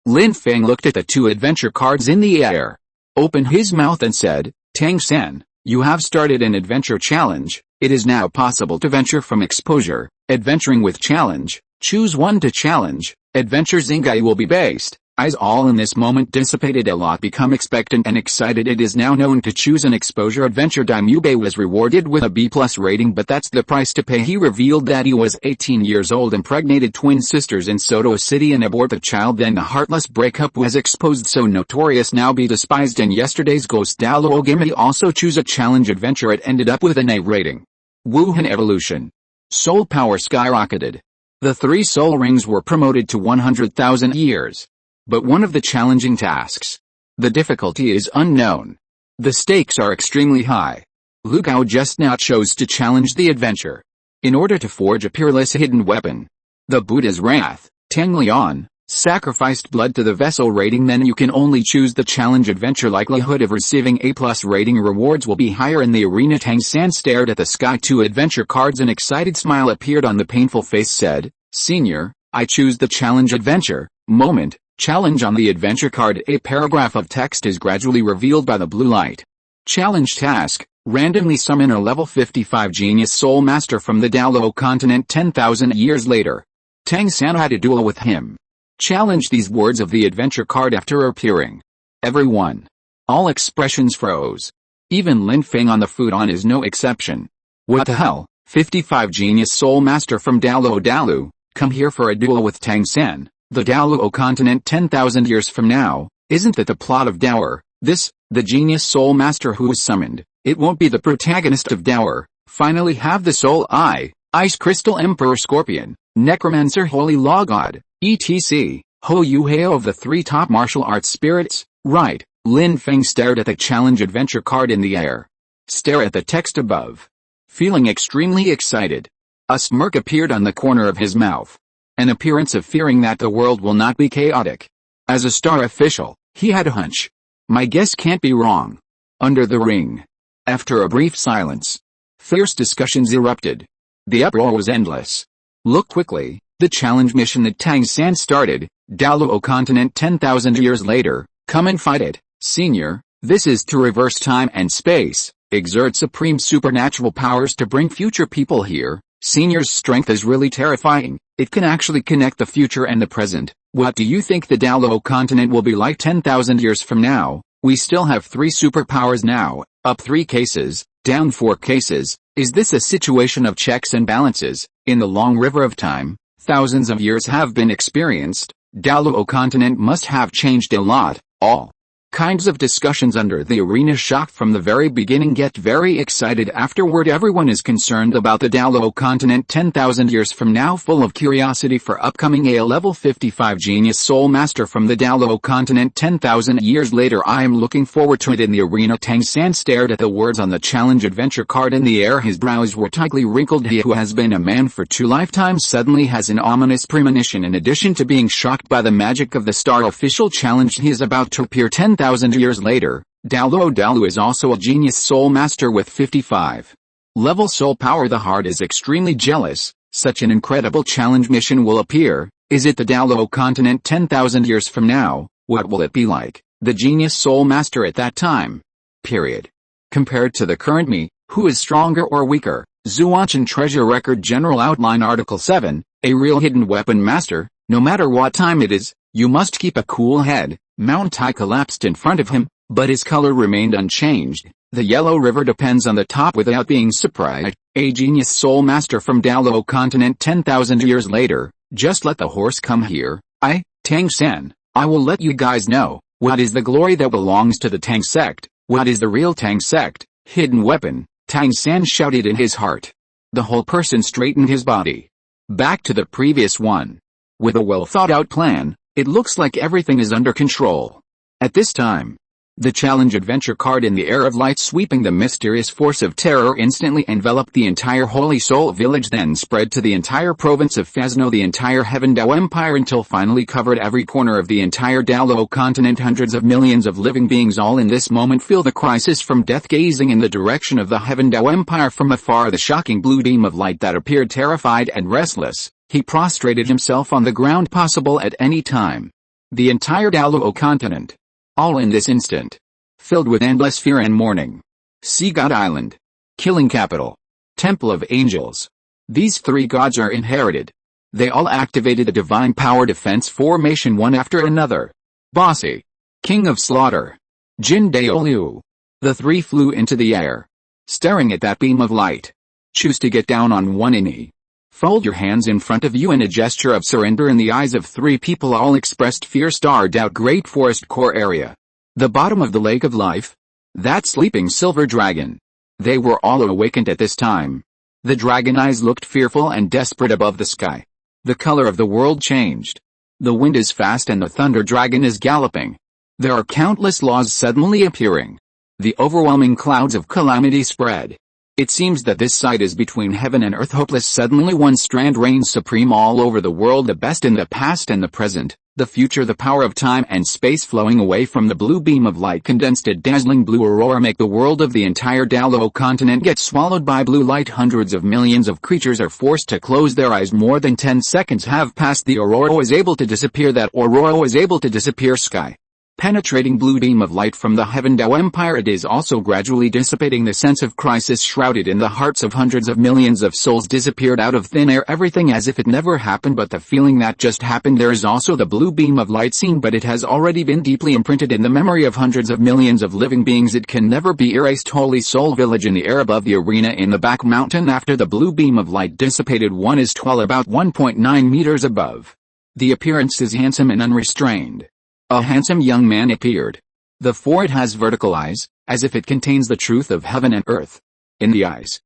Lin Feng looked at the 2 adventure cards in the air, opened his mouth and said, "Tang San, you have started an adventure challenge. It is now possible to venture from exposure, adventuring with challenge. Choose 1 to challenge. Adventure Xingqiu will be based. As all in this moment dissipated, a lot become expectant and excited. It is now known to choose an exposure adventure. Daimube was rewarded with a B+ rating, but that's the price to pay. He revealed that he was 18 years old, impregnated twin sisters in Soto City and abort the child. Then the heartless breakup was exposed, so notorious now be despised. And yesterday's ghost Douluo Gimli also choose a challenge adventure. It ended up with an A rating. Wuhun Evolution. Soul power skyrocketed. The 3 soul rings were promoted to 100,000 years. But one of the challenging tasks. The difficulty is unknown. The stakes are extremely high. Lu Gao just now chose to challenge the adventure. In order to forge a peerless hidden weapon. The Buddha's wrath, Tang Lian, sacrificed blood to the vessel rating. Then you can only choose the challenge adventure. Likelihood of receiving A+ rating rewards will be higher. In the arena, Tang San stared at the sky. 2 adventure cards. An excited smile appeared on the painful face. Said, "Senior, I choose the challenge adventure." Moment. Challenge on the adventure card. A paragraph of text is gradually revealed by the blue light. Challenge task. Randomly summon a level 55 genius soul master from the Douluo Continent 10,000 years later. Tang San had a duel with him. Challenge. These words of the adventure card after appearing. Everyone. All expressions froze. Even Lin Feng on the futon is no exception. What the hell? 55 genius soul master from Douluo, come here for a duel with Tang San. The Douluo Continent 10,000 years from now. Isn't that the plot of Dower? This, the genius soul master who was summoned. It won't be the protagonist of Dower. Finally have the soul eye, ice crystal emperor scorpion, necromancer holy law god, etc. Ho Yu Heo of the 3 top martial arts spirits, right? Lin Feng stared at the challenge adventure card in the air. Stare at the text above. Feeling extremely excited. A smirk appeared on the corner of his mouth. An appearance of fearing that the world will not be chaotic. As a star official, he had a hunch. My guess can't be wrong. Under the ring. After a brief silence, fierce discussions erupted. The uproar was endless. Look quickly, the challenge mission that Tang San started, Douluo Continent 10,000 years later, come and fight it, senior. This is to reverse time and space, exert supreme supernatural powers to bring future people here. Senior's strength is really terrifying. It can actually connect the future and the present. What do you think the Douluo Continent will be like 10,000 years from now? We still have 3 superpowers now, up 3 cases, down 4 cases. Is this a situation of checks and balances? In the long river of time, thousands of years have been experienced. Douluo Continent must have changed a lot. All kinds of discussions under the arena. Shocked from the very beginning, get very excited afterward. Everyone is concerned about the Douluo Continent 10,000 years from now, full of curiosity for upcoming A level 55 genius soul master from the Douluo Continent 10,000 years later. I am looking forward to it. In the arena, Tang San stared at the words on the challenge adventure card in the air. His brows were tightly wrinkled. He who has been a man for 2 lifetimes suddenly has an ominous premonition. In addition to being shocked by the magic of the star official challenge he is about to appear 10,000 years later, Douluo is also a genius soul master with 55 level soul power. The heart is extremely jealous. Such an incredible challenge mission will appear. Is it the Douluo Continent 10,000 years from now? What will it be like? The genius soul master at that time. Period. Compared to the current me, who is stronger or weaker? Zuochen Treasure Record General Outline Article 7, a real hidden weapon master. No matter what time it is, you must keep a cool head. Mount Tai collapsed in front of him, but his color remained unchanged. The yellow river depends on the top without being surprised. A genius soul master from Douluo Continent 10,000 years later. Just let the horse come here. Tang San, I will let you guys know. What is the glory that belongs to the Tang sect? What is the real Tang sect? Hidden weapon, Tang San shouted in his heart. The whole person straightened his body. Back to the previous one. With a well thought out plan, it looks like everything is under control. At this time, the challenge adventure card in the air of light sweeping the mysterious force of terror instantly enveloped the entire Holy Soul village, then spread to the entire province of Fresno, the entire Heaven Dao Empire, until finally covered every corner of the entire Douluo Continent. Hundreds of millions of living beings all in this moment feel the crisis from death, gazing in the direction of the Heaven Dao Empire from afar. The shocking blue beam of light that appeared terrified and restless. He prostrated himself on the ground, possible at any time. The entire Douluo Continent. All in this instant. Filled with endless fear and mourning. Sea God Island. Killing Capital. Temple of Angels. These 3 gods are inherited. They all activated a divine power defense formation one after another. Bossy. King of Slaughter. Jin Daoliu. The three flew into the air, staring at that beam of light. Choose to get down on one knee. Fold your hands in front of you in a gesture of surrender. In the eyes of three people all expressed fear starred out great forest core area. The bottom of the lake of life. That sleeping silver dragon. They were all awakened at this time. The dragon eyes looked fearful and desperate above the sky. The color of the world changed. The wind is fast and the thunder dragon is galloping. There are countless laws suddenly appearing. The overwhelming clouds of calamity spread. It seems that this side is between heaven and earth hopeless. Suddenly one strand reigns supreme all over the world, the best in the past and the present, the future, the power of time and space flowing away from the blue beam of light. Condensed a dazzling blue aurora make the world of the entire Douluo continent get swallowed by blue light. Hundreds of millions of creatures are forced to close their eyes. More than 10 seconds have passed. The aurora is able to disappear. That aurora is able to disappear. Sky. Penetrating blue beam of light from the Heaven Dao Empire. It is also gradually dissipating. The sense of crisis shrouded in the hearts of hundreds of millions of souls disappeared out of thin air. Everything as if it never happened, but the feeling that just happened. There is also the blue beam of light seen, but it has already been deeply imprinted in the memory of hundreds of millions of living beings. It can never be erased. Holy Soul Village in the air above the arena in the back mountain. After the blue beam of light dissipated, one is tall, about 1.9 meters above. The appearance is handsome and unrestrained. A handsome young man appeared. The forehead has vertical eyes, as if it contains the truth of heaven and earth. In the eyes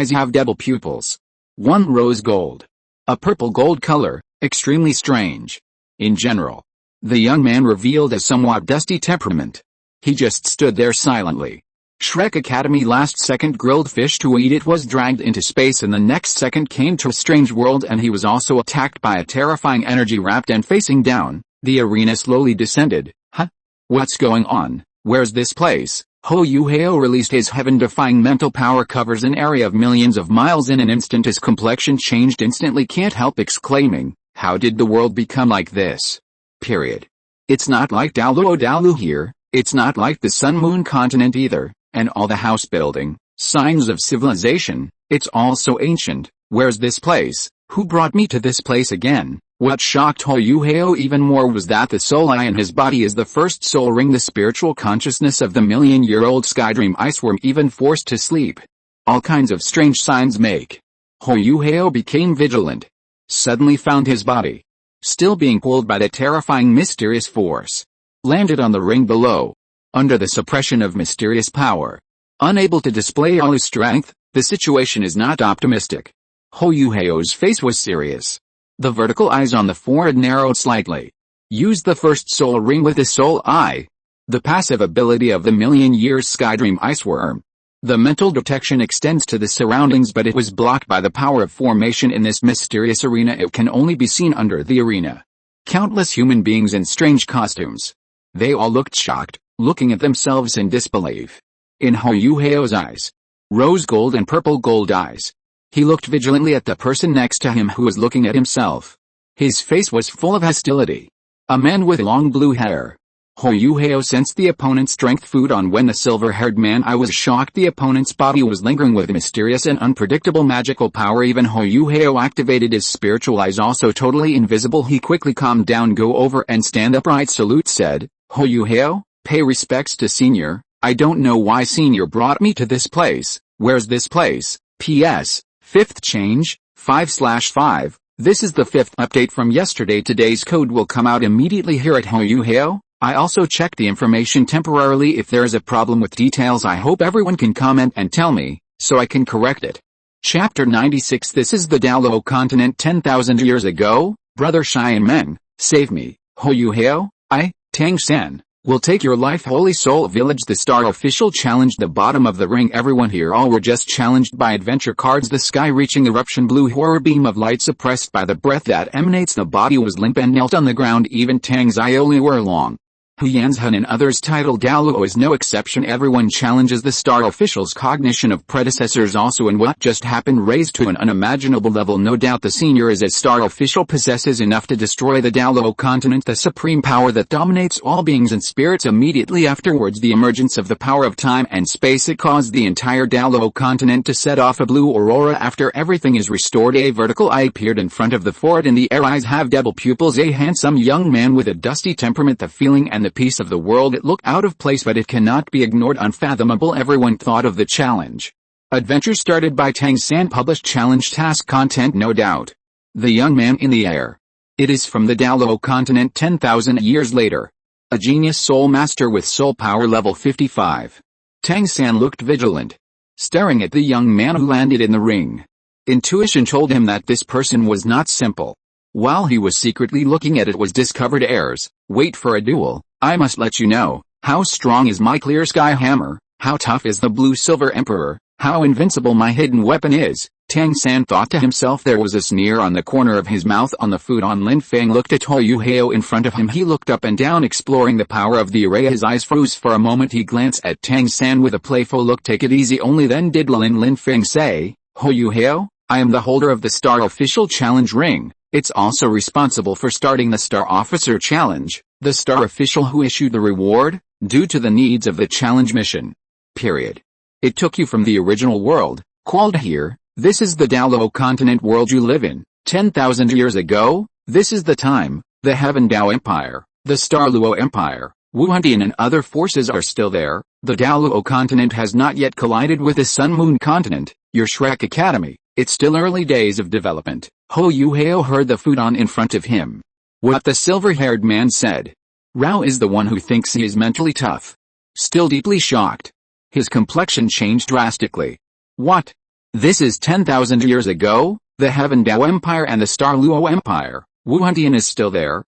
have double pupils. One rose gold. A purple gold color, extremely strange. In general, the young man revealed a somewhat dusty temperament. He just stood there silently. Shrek Academy. Last second grilled fish to eat. It was dragged into space and the next second came to a strange world, and he was also attacked by a terrifying energy wrapped and facing down. The arena slowly descended. Huh? What's going on? Where's this place? Ho Yuheo released his heaven-defying mental power, covers an area of millions of miles. In an instant his complexion changed instantly. Can't help exclaiming, how did the world become like this? Period. It's not like Douluo here, it's not like the Sun-Moon continent either, and all the house building, signs of civilization, it's all so ancient. Where's this place? Who brought me to this place again? What shocked Ho Yuheo even more was that the soul eye in his body is the first soul ring, the spiritual consciousness of the million-year-old Skydream Iceworm, even forced to sleep. All kinds of strange signs make. Ho Yuheo became vigilant. Suddenly found his body still being pulled by the terrifying mysterious force. Landed on the ring below. Under the suppression of mysterious power. Unable to display all his strength, the situation is not optimistic. Ho Yuheo's face was serious. The vertical eyes on the forehead narrowed slightly. Used the first soul ring with the soul eye. The passive ability of the million years Skydream Iceworm. The mental detection extends to the surroundings, but it was blocked by the power of formation in this mysterious arena. It can only be seen under the arena. Countless human beings in strange costumes. They all looked shocked, looking at themselves in disbelief. In Ho Yuheo's eyes. Rose gold and purple gold eyes. He looked vigilantly at the person next to him who was looking at himself. His face was full of hostility. A man with long blue hair. Ho Yuheo sensed the opponent's strength food on when the silver-haired man. I was shocked. The opponent's body was lingering with mysterious and unpredictable magical power. Even Ho Yuheo activated his spiritual eyes, also totally invisible. He quickly calmed down, go over and stand upright. Salute said, Ho Yuheo, pay respects to senior. I don't know why senior brought me to this place. Where's this place? P.S. Fifth change, 5/5. This is the fifth update from yesterday. Today's code will come out immediately here at Ho Yuheo. I also checked the information temporarily. If there is a problem with details, I hope everyone can comment and tell me, so I can correct it. Chapter 96. This is the Douluo Continent 10,000 years ago. Brother Xian Meng, save me. Ho Yuheo, I, Tang San, will take your life. Holy Soul Village. The star official challenged the bottom of the ring. Everyone here all were just challenged by adventure cards. The sky-reaching eruption blue horror beam of light suppressed by the breath that emanates the body was limp and knelt on the ground. Even Tang's eyes were long. Huyanzhan and others titled Douluo is no exception. Everyone challenges the star official's cognition of predecessors also, and what just happened raised to an unimaginable level. No doubt the senior is as star official possesses enough to destroy the Douluo continent, the supreme power that dominates all beings and spirits. Immediately afterwards, the emergence of the power of time and space, it caused the entire Douluo continent to set off a blue aurora. After everything is restored, a vertical eye appeared in front of the fort. In the air, eyes have double pupils. A handsome young man with a dusty temperament, the feeling and the peace of the world. It looked out of place, but it cannot be ignored. Unfathomable. Everyone thought of the challenge. Adventure started by Tang San. Published challenge task content. No doubt. The young man in the air. It is from the Douluo continent 10,000 years later. A genius soul master with soul power level 55. Tang San looked vigilant, staring at the young man who landed in the ring. Intuition told him that this person was not simple. While he was secretly looking at it, was discovered heirs. Wait for a duel. I must let you know, how strong is my clear sky hammer, how tough is the blue silver emperor, how invincible my hidden weapon is. Tang San thought to himself. There was a sneer on the corner of his mouth. On the food on, Lin Feng looked at Ho Yuheo in front of him. He looked up and down, exploring the power of the array. His eyes froze for a moment. He glanced at Tang San with a playful look. Take it easy. Only then did Lin Feng say, Ho Yuheo, I am the holder of the Star Official Challenge ring. It's also responsible for starting the Star Officer Challenge, the Star Official who issued the reward, due to the needs of the challenge mission. Period. It took you from the original world, called here. This is the Douluo continent world you live in. 10,000 years ago, this is the time. The Heaven Dao Empire, the Star Luo Empire, Wuhun Temple and other forces are still there. The Douluo continent has not yet collided with the Sun Moon continent, your Shrek Academy. It's still early days of development. Ho Yuheo heard the food on in front of him. What the silver-haired man said. Rao is the one who thinks he is mentally tough. Still deeply shocked. His complexion changed drastically. What? This is 10,000 years ago? The Heaven Dao Empire and the Star Luo Empire, Wuhun Temple is still there.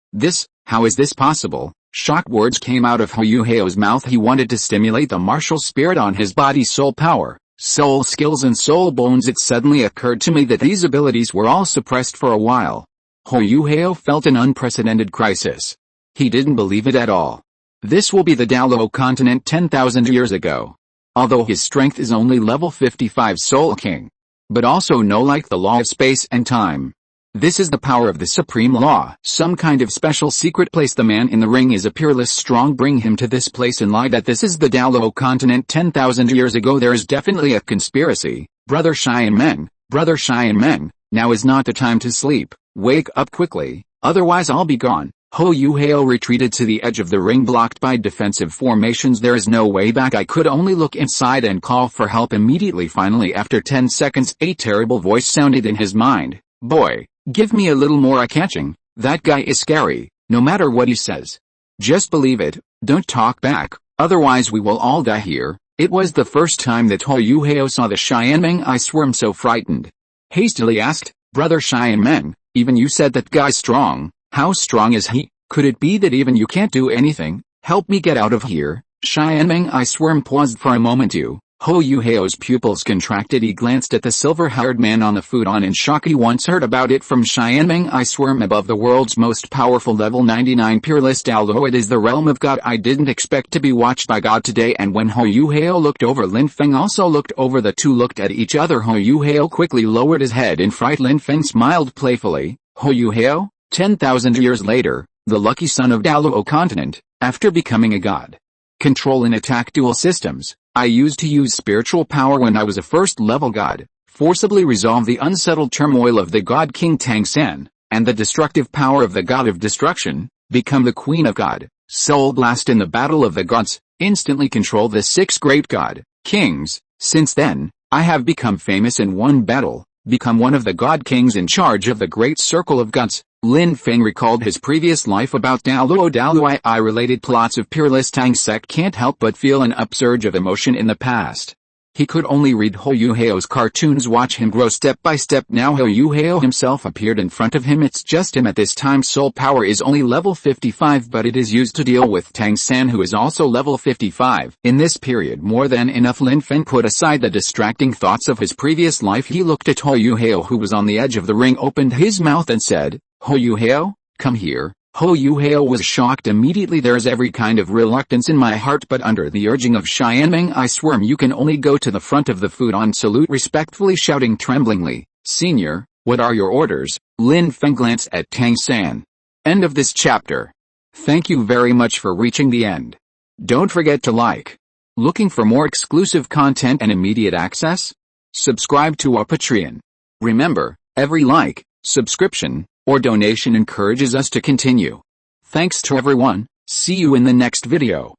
How is this possible? Shocked words came out of Ho Yuheo's mouth. He wanted to stimulate the martial spirit on his body's soul power, soul skills and soul bones. It suddenly occurred to me that these abilities were all suppressed for a while. Ho Yuheo felt an unprecedented crisis. He didn't believe it at all. This will be the Douluo continent 10,000 years ago. Although his strength is only level 55 Soul King. But also no like the law of space and time. This is the power of the supreme law. Some kind of special secret place. The man in the ring is a peerless strong. Bring him to this place and lie that this is the Douluo continent 10,000 years ago. There is definitely a conspiracy. Brother Xianmeng, now is not the time to sleep. Wake up quickly, otherwise I'll be gone. Ho Yuheo retreated to the edge of the ring, blocked by defensive formations. There is no way back. I could only look inside and call for help immediately. Finally, after 10 seconds, a terrible voice sounded in his mind. Boy, give me a little more eye-catching. That guy is scary, no matter what he says. Just believe it, don't talk back, otherwise we will all die here. It was the first time that Ho Yuheo saw the Xianmeng eye swarm so frightened. Hastily asked, Brother Xianmeng, even you said that guy's strong. How strong is he? Could it be that even you can't do anything? Help me get out of here. Xianmeng eye swarm paused for a moment. Ho Yuheo's pupils contracted. He glanced at the silver-haired man on the food on in shock. He once heard about it from Xianmeng eye swarm above the world's most powerful level 99 peerless Douluo. It is the realm of God. I didn't expect to be watched by God today. And when Ho Yuheo looked over, Lin Feng also looked over. The two looked at each other. Ho Yuheo quickly lowered his head in fright. Lin Feng smiled playfully. Ho Yuheo? 10,000 years later, the lucky son of Douluo continent, after becoming a god. Control and attack dual systems. I used to use spiritual power when I was a first-level god, forcibly resolve the unsettled turmoil of the god king Tang San, and the destructive power of the god of destruction, become the queen of god, soul blast in the battle of the gods, instantly control the 6 great god kings. Since then, I have become famous in one battle, become one of the god kings in charge of the great circle of gods. Lin Feng recalled his previous life about Douluo. I related plots of peerless Tang sect. Can't help but feel an upsurge of emotion in the past. He could only read Ho Yuheo's cartoons, watch him grow step by step. Now Ho Yuheo himself appeared in front of him. It's just him at this time. Soul power is only level 55, but it is used to deal with Tang San, who is also level 55. In this period, more than enough. Lin Feng put aside the distracting thoughts of his previous life. He looked at Ho Yuheo, who was on the edge of the ring, opened his mouth and said, Ho Yuheo, come here. Ho Yuhao was shocked immediately. There's every kind of reluctance in my heart, but under the urging of Xianmeng I swear you can only go to the front of the food on salute, respectfully shouting tremblingly, Senior, what are your orders? Lin Feng glanced at Tang San. End of this chapter. Thank you very much for reaching the end. Don't forget to like. Looking for more exclusive content and immediate access? Subscribe to our Patreon. Remember, every like, subscription, or donation encourages us to continue. Thanks to everyone. See you in the next video.